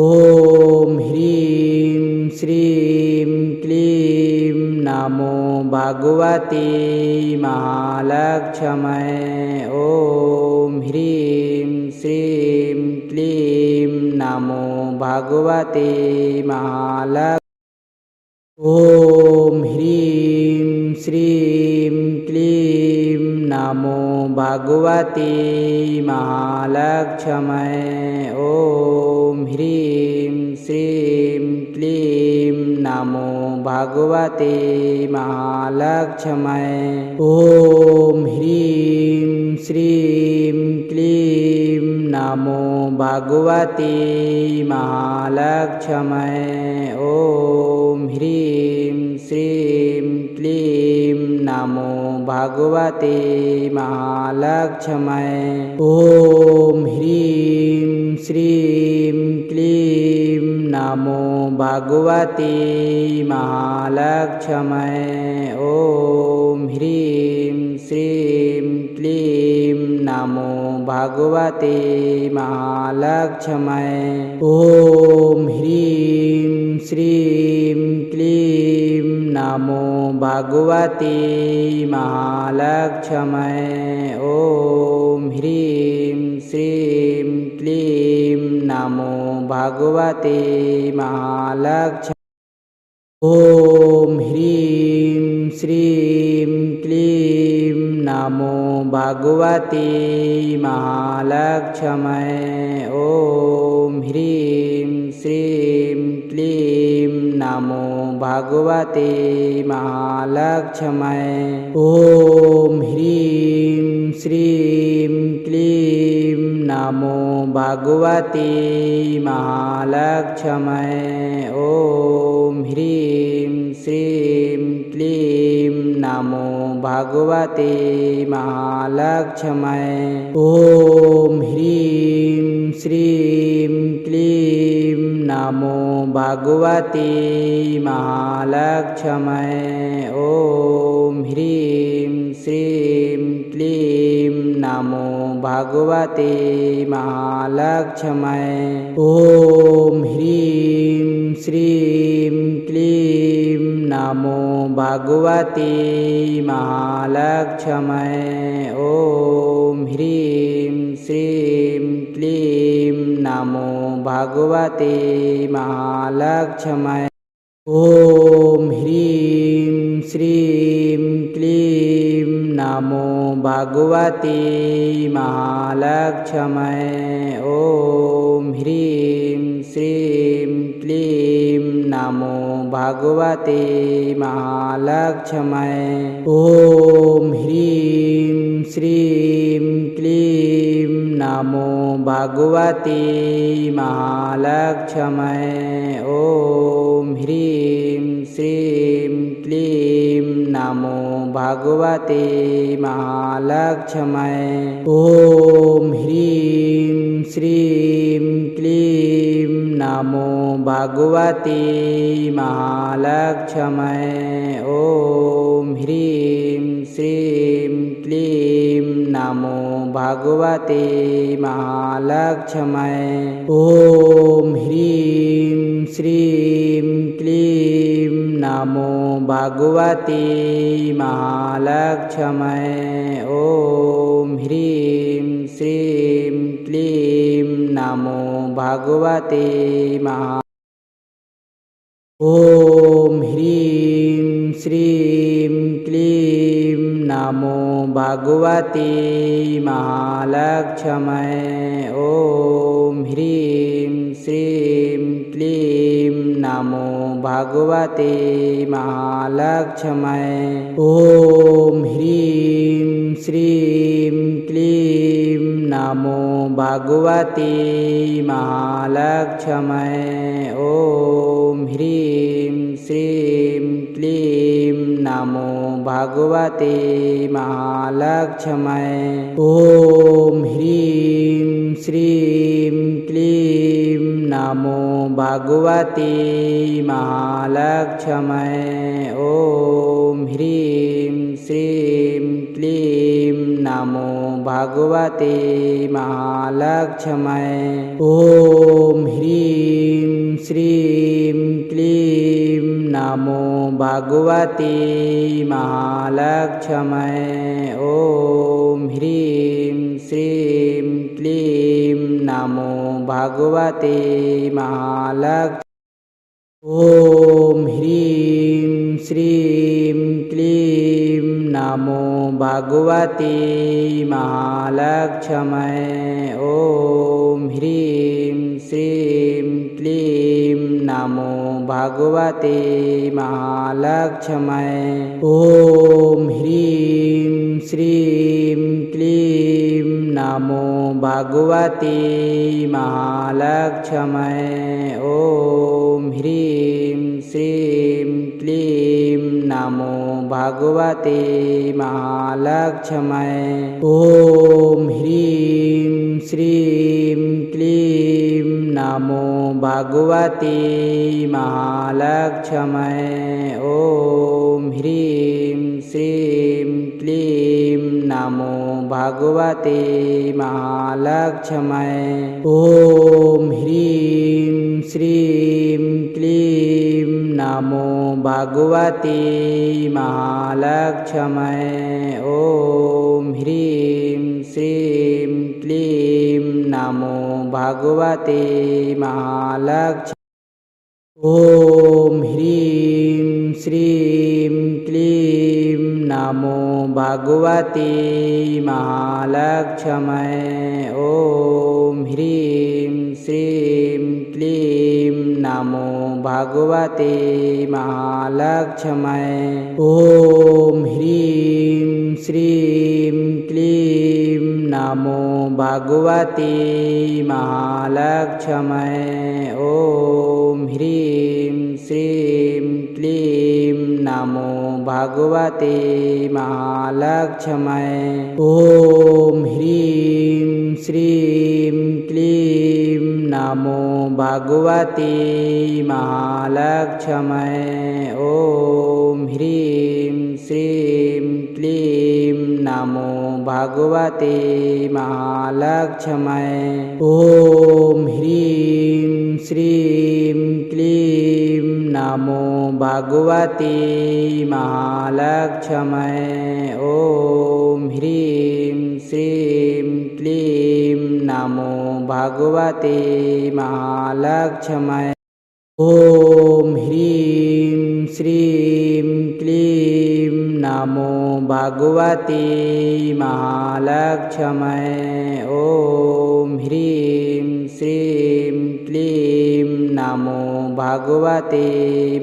ह्रीं श्रीं क्लीं नमो भगवते महालक्ष्मै। ॐ ह्रीं श्रीं क्लीं नमो भगवते महालक्ष्मै। ॐ ह्रीं श्रीं क्लीं नमो भगवते महालक्ष्मै। ॐ ह्रीं श्रीं क्लीं नमो भगवते महालक्ष्मै। ॐ ह्रीं श्रीं क्लीं नमो भगवते महालक्ष्मै। ॐ ह्रीं श्रीं क्लीं नमो भगवते महालक्ष्मै। ॐ ह्रीं श्रीं क्लीं नमो भगवते महालक्ष्मै। ॐ ह्रीं श्रीं क्लीं नमो भगवते महालक्ष्मै। ॐ ह्रीं श्रीं क्लीं नमो भगवते महालक्ष्मै। ॐ ह्रीं श्रीं क्लीं नमो भगवते महालक्ष्मै। ॐ ह्रीं श्रीं क्लीं नमो भगवते महालक्ष्मै। ॐ ह्रीं श्रीं क्लीं नमो भगवते महालक्ष्मै। ॐ ह्रीं श्रीं क्लीं नमो भगवते महालक्ष्मै। ॐ ह्रीं श्रीं क्लीं नमो भगवते महालक्ष्मै। ॐ ह्रीं श्रीं क्लीं नमो भगवते महालक्ष्मै। ॐ ह्रीं श्रीं क्लीं नमो भगवते महालक्ष्मै। ॐ ह्रीं श्रीं क्लीं नमो भगवते महालक्ष्मै। ॐ ह्रीं श्रीं क्लीं नमो भगवते महालक्ष्मै। ॐ ह्रीं श्रीं क्लीं नमो भगवते महालक्ष्मै। ॐ ह्रीं श्रीं क्लीं नमो भगवते महालक्ष्मै। ॐ ह्रीं श्रीं क्लीं नमो भगवते महालक्ष्मै। ॐ ह्रीं श्रीं क्लीं नमो भगवते महालक्ष्मै। ॐ ह्रीं श्रीं क्लीं नमो भगवते महालक्ष्मै। ॐ ह्रीं श्रीं क्लीं नमो भगवते महालक्ष्मै। ॐ ह्रीं श्रीं क्लीं नमो भगवते महालक्ष्मै। ॐ ह्रीं श्रीं क्लीं नमो भगवते महा। ॐ ह्रीं श्रीं क्लीं नमो भगवते महालक्ष्मै। ॐ ह्रीं श्रीं क्लीं नमो भगवते महालक्ष्मै। ॐ ह्रीं श्रीं क्लीं नमो भगवते महालक्ष्मै। ॐ ह्रीं श्रीं क्लीं नमो भगवते महालक्ष्मै। ॐ ह्रीं श्रीं क्लीं नमो भगवते महालक्ष्मै। ॐ ह्रीं श्रीं क्लीं नमो भगवते महालक्ष्मै। ॐ ह्रीं श्रीं क्लीं नमो भगवते महालक्ष्मै। ॐ ह्रीं श्रीं क्लीं नमो भगवते महालक्ष्मै। ॐ ह्रीं श्रीं क्लीं नमो भगवते महालक्ष्मै। ॐ ह्रीं श्रीं क्लीं नमो भगवते महालक्ष्मै। ॐ ह्रीं श्रीं क्लीं नमो भगवते महालक्ष्मै। ॐ ह्रीं श्रीं क्लीं नमो भगवते महालक्ष्मै। ॐ ह्रीं श्रीं क्लीं नमो भगवते महालक्ष्मै। ॐ ह्रीं श्रीं क्लीं नमो भगवते महालक्ष्मै। ॐ ह्रीं श्रीं क्लीं नमो भगवते महालक्ष्मै। ॐ ह्रीं श्रीं क्लीं नमो भगवते महालक्ष्मै। ॐ ह्रीं श्रीं क्लीं नमो भगवते महालक्ष्मै। ॐ ह्रीं श्रीं क्लीं नमो भगवते महालक्ष्मै। ॐ ह्रीं श्रीं क्लीं नमो भगवते महालक्ष्मै। ॐ ह्रीं श्रीं क्लीं नमो भगवते महालक्ष्मै। ॐ ह्रीं श्रीं क्लीं नमो भगवते महालक्ष्मै। ॐ ह्रीं श्रीं क्लीं नमो भगवते महालक्ष्मै। ॐ ह्रीं श्रीं क्लीं नमो भगवते महालक्ष्मै। ॐ ह्रीं श्रीं क्लीं नमो भगवते महालक्ष्मै। ॐ ह्रीं श्रीं क्लीं नमो भगवते महालक्ष्मै। ॐ ह्रीं श्रीं क्लीं नमो भगवते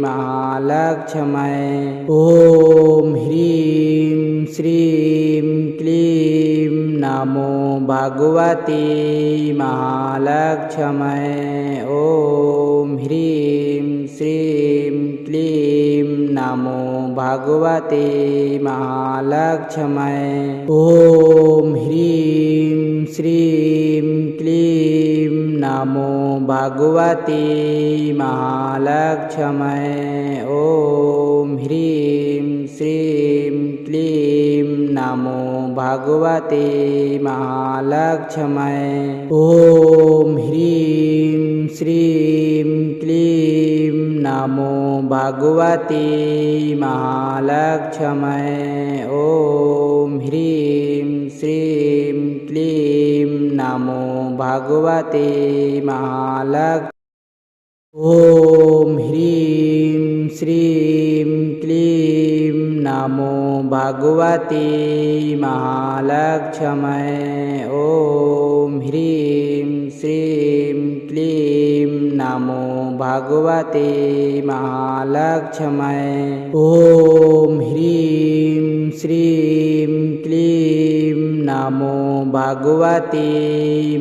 महालक्ष्मै। ॐ ह्रीं श्रीं क्लीं नमो भगवते महालक्ष्मै। ॐ ह्रीं श्रीं क्लीं नमो भगवते महालक्ष्मै। ॐ ह्रीं श्रीं क्लीं नमो भगवते महालक्ष्मै। ॐ ह्रीं श्रीं क्लीं नमो भगवते महालक्ष्मै। ॐ ह्रीं श्रीं क्लीं नमो भगवते महालक्ष्मै। ॐ ह्रीं श्रीं क्लीं नमो भगवते महालक्ष्मै। ॐ ह्रीं श्रीं क्लीं नमो भगवते महालक्ष्मै। ॐ ह्रीं श्रीं क्लीं नमो भगवते महालक्ष्मै। ॐ ह्रीं श्रीं क्लीं नमो भगवते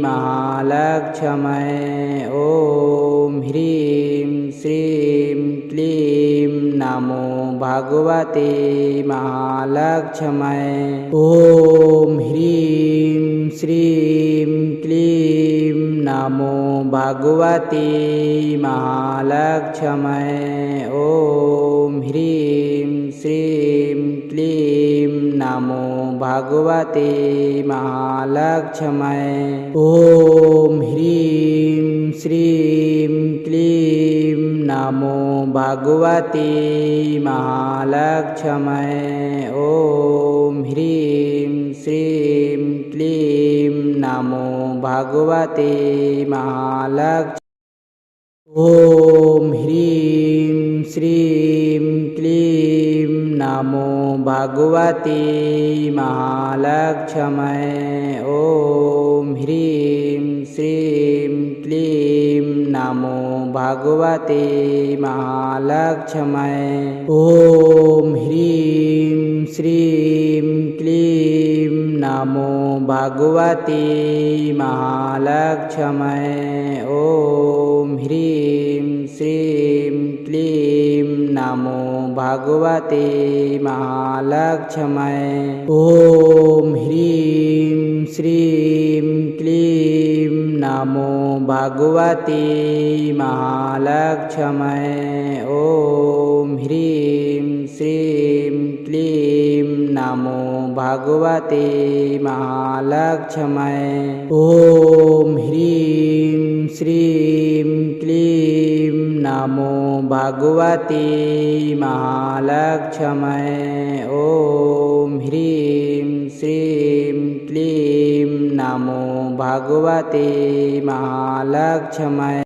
महालक्ष्मै। ॐ ह्रीं श्रीं क्लीं नमो भगवते महालक्ष्मै। ॐ ह्रीं श्रीं क्लीं नमो भगवते महालक्ष्मै। ॐ ह्रीं श्रीं क्लीं नमो भगवते महालक्ष्मै। ॐ ह्रीं श्रीं क्लीं नमो भगवते महालक्ष्मै। ॐ ह्रीं श्रीं क्लीं नमो भगवते महालक्ष्मै। ॐ ह्रीं श्रीं क्लीं नमो भगवते महालक्ष्मै। ॐ ह्रीं श्रीं क्लीं नमो भगवते महालक्ष्मै। ॐ ह्रीं श्रीं क्लीं नमो भगवते महालक्ष्मै। ॐ ह्रीं श्रीं क्लीं नमो भगवते महालक्ष्मै। ॐ ह्रीं श्रीं क्लीं नमो भगवते महालक्ष्मै। ॐ ह्रीं श्रीं क्लीं नमो भगवते महालक्ष्मै। ॐ ह्रीं श्रीं क्लीं नमो भगवते महालक्ष्मै। ॐ ह्रीं श्रीं क्लीं नमो भगवते महालक्ष्मै।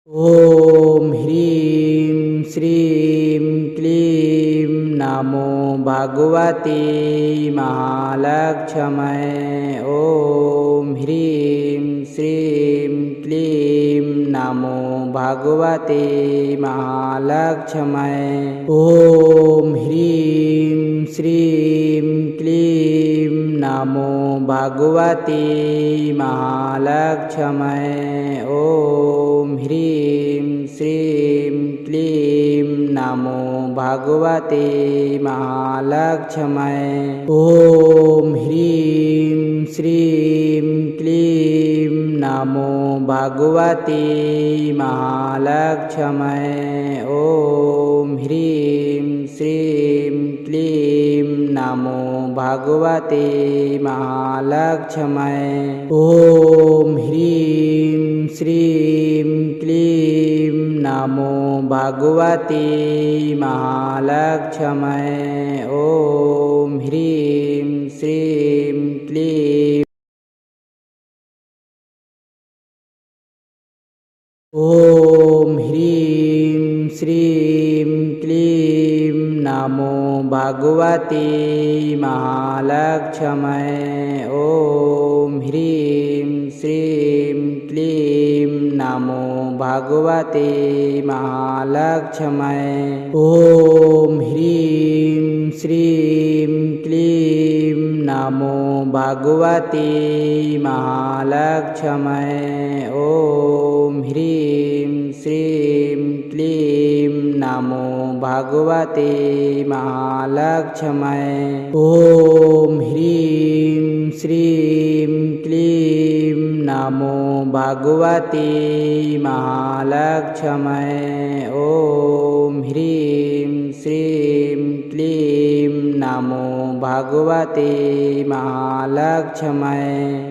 ॐ ह्रीं श्रीं क्लीं नमो भगवते महालक्ष्मै। ॐ ह्रीं श्रीं क्लीं नमो भगवते महालक्ष्मै। ॐ ह्रीं श्रीं क्लीं नमो भगवते महालक्ष्मै। ॐ ह्रीं श्रीं क्लीं नमो भगवते महालक्ष्मै। ॐ ह्रीं श्रीं क्लीं नमो भगवते महालक्ष्मै। ॐ ह्रीं श्रीं क्लीं नमो भगवते महालक्ष्मै। ॐ ह्रीं श्रीं क्लीं नमो भगवते महालक्ष्मै। ॐ ह्रीं श्रीं क्लीं ॐ ह्रीं श्रीं क्लीं नमो भगवते महालक्ष्मै। ॐ ह्रीं श्रीं क्लीं नमो नमो भगवते महालक्ष्मै। ॐ ह्रीं श्रीं क्लीं नमो भगवते महालक्ष्मै। ॐ ह्रीं श्रीं क्लीं नमो भगवते महालक्ष्मै। ॐ ह्रीं श्रीं क्लीं नमो भगवते महालक्ष्मै। ॐ ह्रीं श्रीं क्लीं नमो भगवते महालक्ष्मै।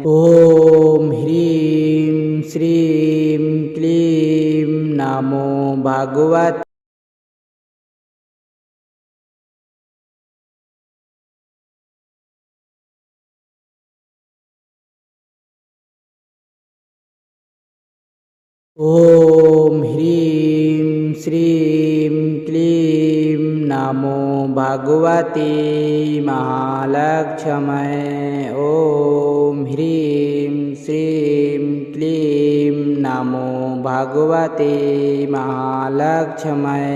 ॐ ह्रीं श्रीं क्लीं नमो भगवते ॐ ह्रीं श्रीं क्लीं नमो भगवते महालक्ष्मै। ॐ ह्रीं श्रीं क्लीं नमो भगवते महालक्ष्मै।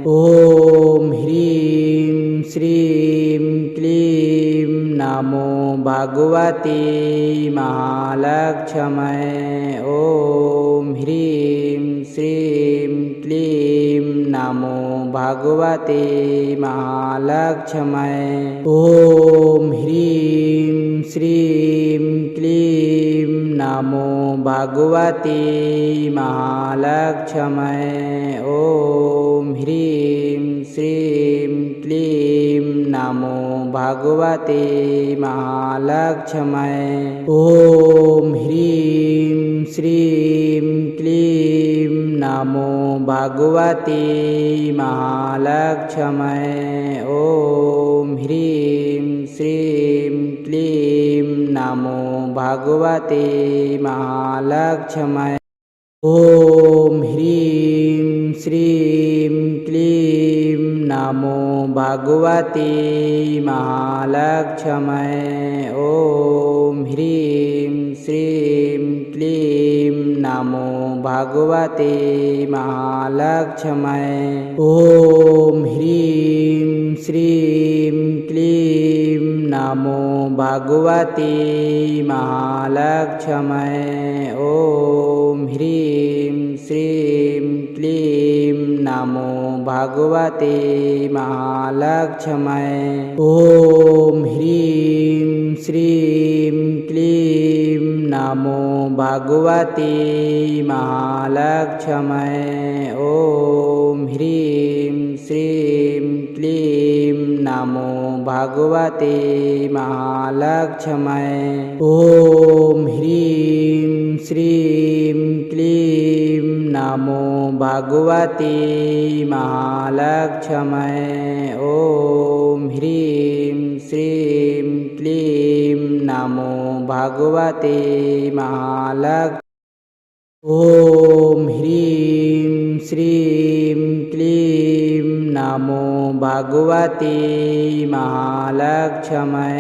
ॐ ह्रीं श्रीं क्लीं नमो भगवते महालक्ष्मै। ॐ ह्रीं श्रीं क्लीं नमो भगवते महालक्ष्मै। ॐ ह्रीं श्रीं क्लीं नमो भगवते महालक्ष्मै। ॐ ह्रीं श्रीं क्लीं नमो भगवते महालक्ष्मै। ॐ ह्रीं श्रीं क्लीं नमो भगवते महालक्ष्मै। ॐ ह्रीं श्रीं क्लीं नमो भगवते महालक्ष्मै। ॐ ह्रीं श्रीं क्लीं नमो भगवते महालक्ष्मै। ॐ ह्रीं श्रीं क्लीं नमो भगवते महालक्ष्मै। ॐ ह्रीं श्रीं क्लीं नमो भगवते महालक्ष्मै। ॐ ह्रीं श्रीं क्लीं नमो भगवते महालक्ष्मै। ॐ ह्रीं श्रीं क्लीं नमो भगवते महालक्ष्मै। ॐ ह्रीं श्रीं क्लीं नमो भगवते महालक्ष्मै। ॐ ह्रीं श्रीं क्लीं नमो भगवते महालक्ष्मै। ॐ ह्रीं श्रीं क्लीं नमो भगवते महालक्ष्मै। ॐ ह्रीं श्रीं क्लीं नमो भगवते महालक्ष्मै।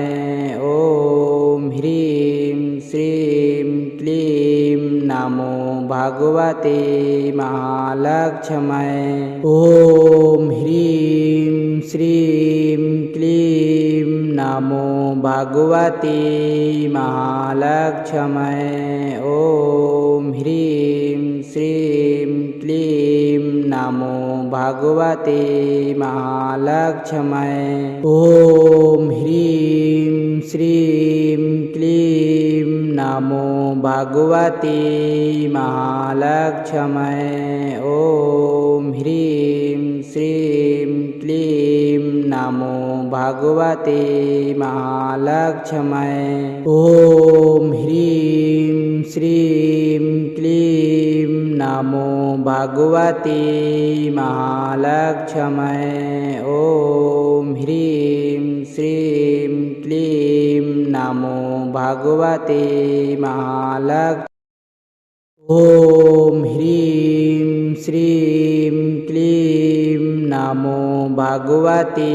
ॐ ह्रीं श्रीं क्लीं नमो भगवते महालक्ष्मै। ॐ ह्रीं श्रीं क्लीं नमो भगवते महालक्ष्मै। ॐ ह्रीं श्रीं क्लीं नमो भगवते महालक्ष्मै। ॐ ह्रीं श्रीं क्लीं नमो भगवते महालक्ष्मै। ॐ ह्रीं श्रीं क्लीं नमो भगवते महालक्ष्मै। ॐ ह्रीं श्रीं क्लीं नमो भगवते महालक्ष्मै। ॐ ह्रीं श्रीं क्लीं नमो भगवते महालक्ष्मै। ॐ ह्रीं श्रीं क्लीं नमो भगवते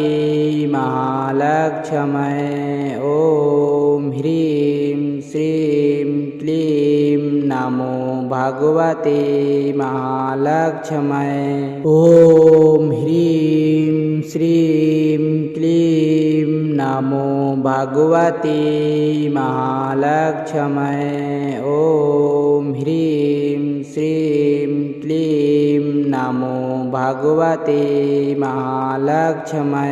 महालक्ष्मै। ॐ ह्रीं श्रीं क्लीं नमो भगवते महालक्ष्मै। ॐ ह्रीं श्रीं क्लीं नमो भगवते महालक्ष्मै। ॐ ह्रीं श्रीं क्लीं नमो भगवते महालक्ष्मै।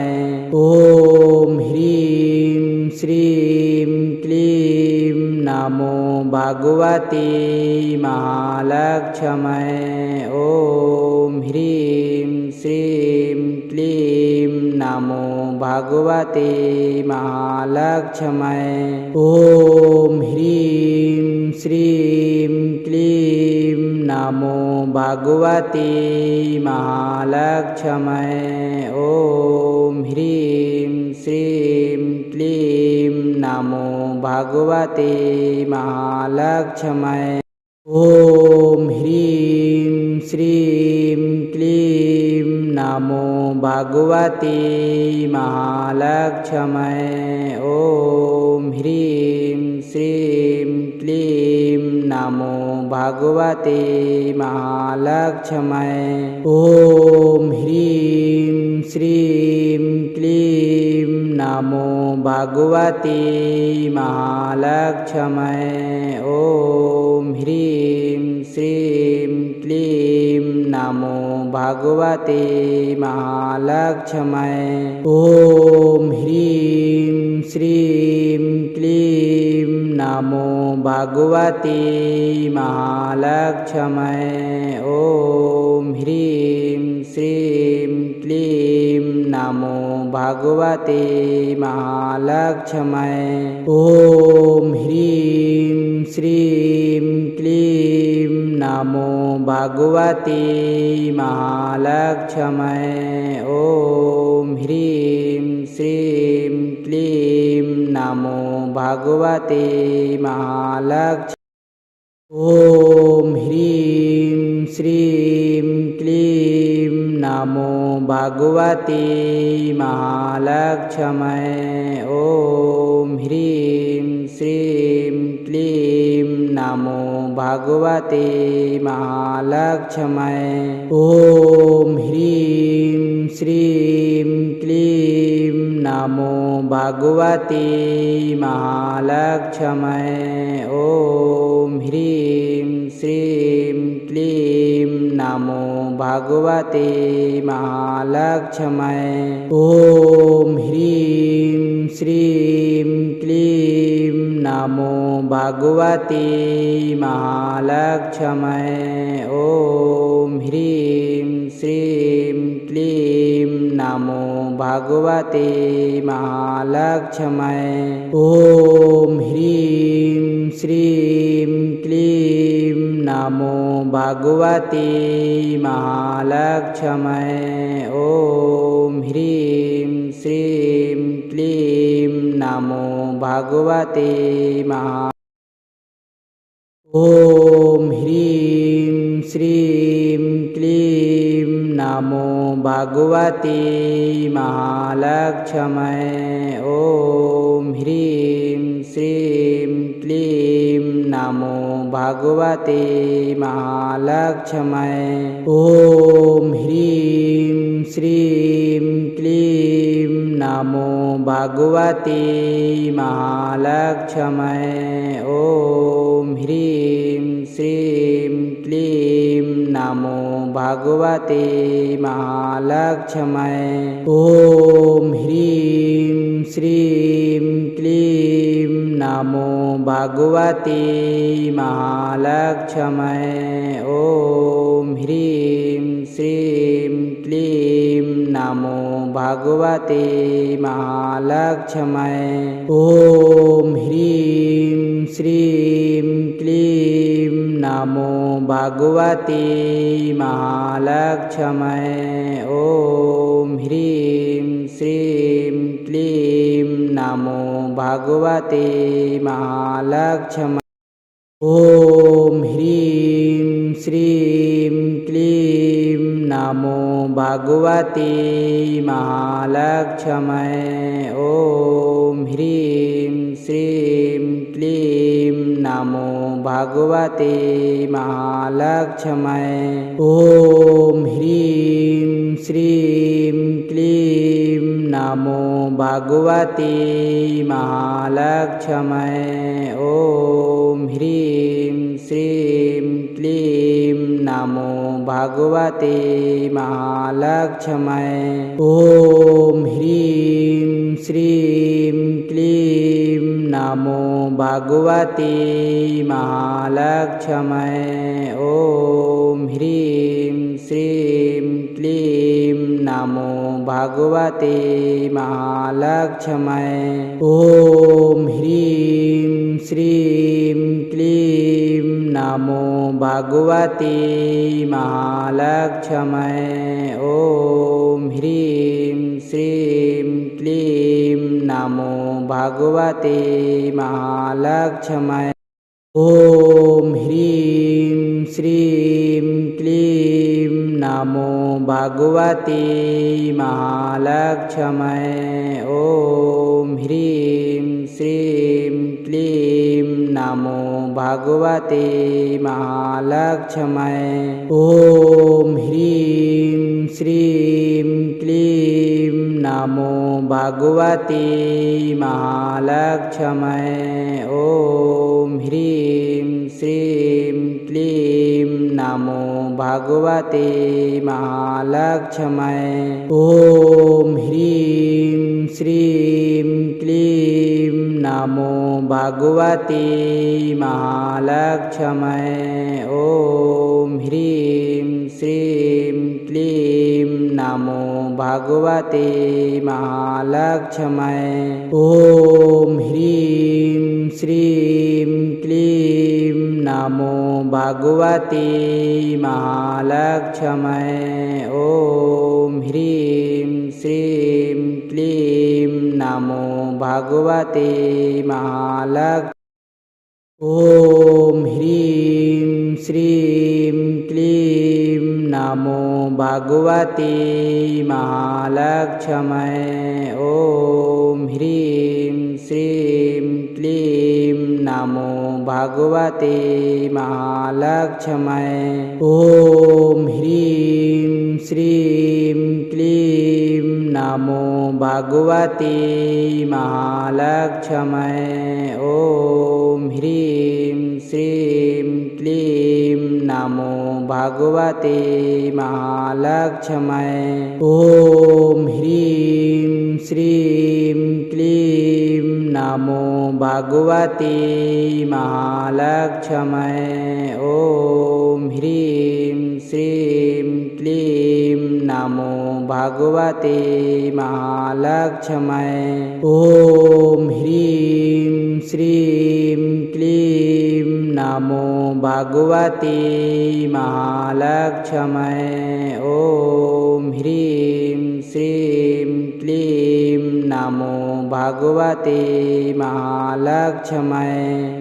ॐ ह्रीं श्रीं क्लीं नमो भगवते महालक्ष्मै। ॐ ह्रीं श्रीं क्लीं नमो भगवते महालक्ष्मै। ॐ ह्रीं श्रीं क्लीं नमो भगवते महालक्ष्मै। ॐ ह्रीं श्रीं क्लीं नमो भगवते महालक्ष्मै। ॐ ह्रीं श्रीं क्लीं नमो भगवते महालक्ष्मै। ॐ ह्रीं श्रीं क्लीं नमो भगवते महालक्ष्मै। ॐ ह्रीं श्रीं क्लीं नमो भगवते महालक्ष्मै। ॐ ह्रीं श्रीं क्लीं नमो भगवते महालक्ष्मै। ॐ ह्रीं श्रीं क्लीं नमो भगवते महालक्ष्मै। ॐ ह्रीं श्रीं क्लीं नमो भगवते महालक्ष्मै। ॐ ह्रीं श्रीं क्लीं नमो भगवते महालक्ष्मै। ॐ ह्रीं श्रीं क्लीं नमो भगवते महालक्ष्मै। ॐ ह्रीं श्रीं क्लीं नमो भगवते महालक्ष्मै। ॐ ह्रीं श्रीं क्लीं नमो भगवते महालक्ष्मै। ॐ ह्रीं श्रीं क्लीं नमो भगवते महालक्ष्मै। ॐ ह्रीं श्रीं क्लीं नमो भगवते महालक्ष्मै। ॐ ह्रीं श्रीं क्लीं नमो भगवते महालक्ष्मै। ॐ ह्रीं श्रीं क्लीं नमो भगवते महालक्ष्मै। ॐ ह्रीं श्रीं क्लीं नमो भगवते महालक्ष्मै। ॐ ह्रीं श्रीं क्लीं नमो भगवते ॐ ह्रीं श्रीं क्लीं नमो भगवते महालक्ष्मै। ॐ ह्रीं श्रीं क्लीं नमो भगवते महालक्ष्मै। ॐ ह्रीं श्रीं क्लीं नमो भगवते महालक्ष्मै। ॐ ह्रीं श्रीं क्लीं नमो भगवते महालक्ष्मै। ॐ ह्रीं श्रीं क्लीं नमो भगवते महालक्ष्मै। ॐ ह्रीं श्रीं क्लीं नमो भगवते महालक्ष्मै। ॐ ह्रीं श्रीं क्लीं नमो भगवते महालक्ष्मै। ॐ ह्रीं श्रीं क्लीं नमो भगवते महालक्ष्मै। ॐ ह्रीं श्रीं क्लीं नमो भगवते महालक्ष्मै। ॐ ह्रीं श्रीं क्लीं नमो भगवते महालक्ष्मै। ॐ ह्रीं श्रीं क्लीं नमो भगवते महालक्ष्मै। ॐ ह्रीं श्रीं क्लीं नमो भगवते महालक्ष्मै। ॐ ह्रीं श्रीं क्लीं नमो भगवते महालक्ष्मै। ॐ ह्रीं श्रीं क्लीं नमो भगवते महालक्ष्मै। ॐ ह्रीं श्रीं क्लीं नमो भगवते महालक्ष्मै। ॐ ह्रीं श्रीं क्लीं नमो भगवते महालक्ष्मै। ॐ ह्रीं श्रीं क्लीं नमो भगवते महालक्ष्मै। ॐ ह्रीं श्रीं क्लीं नमो भगवते महालक्ष्मै। ॐ ह्रीं श्रीं क्लीं नमो भगवते महालक्ष्मै। ॐ ह्रीं श्रीं क्लीं नमो भगवते महालक्ष्मै। ॐ ह्रीं श्रीं क्लीं नमो भगवते महालक्ष्मै। ॐ ह्रीं श्रीं क्लीं नमो भगवते महालक्ष्मै। ॐ ह्रीं श्रीं क्लीं नमो भगवते महालक्ष्मै। ॐ ह्रीं श्रीं क्लीं नमो भगवते महालक्ष्मै। ॐ ह्रीं श्रीं क्लीं नमो भगवते महालक्ष्मै। ॐ ह्रीं श्रीं क्लीं नमो भगवते महालक्ष्मै। ॐ ह्रीं श्रीं क्लीं नमो भगवते महालक्ष्मै। ॐ ह्रीं श्रीं क्लीं नमो भगवते महालक्ष्मै। ॐ ह्रीं श्रीं क्लीं नमो भगवते महालक्ष्मै। ॐ ह्रीं श्रीं क्लीं नमो भगवते महालक्ष्मै। ॐ ह्रीं श्रीं क्लीं नमो भगवते महालक्ष्मै। ॐ ह्रीं श्रीं क्लीं नमो भगवते महालक्ष्मै।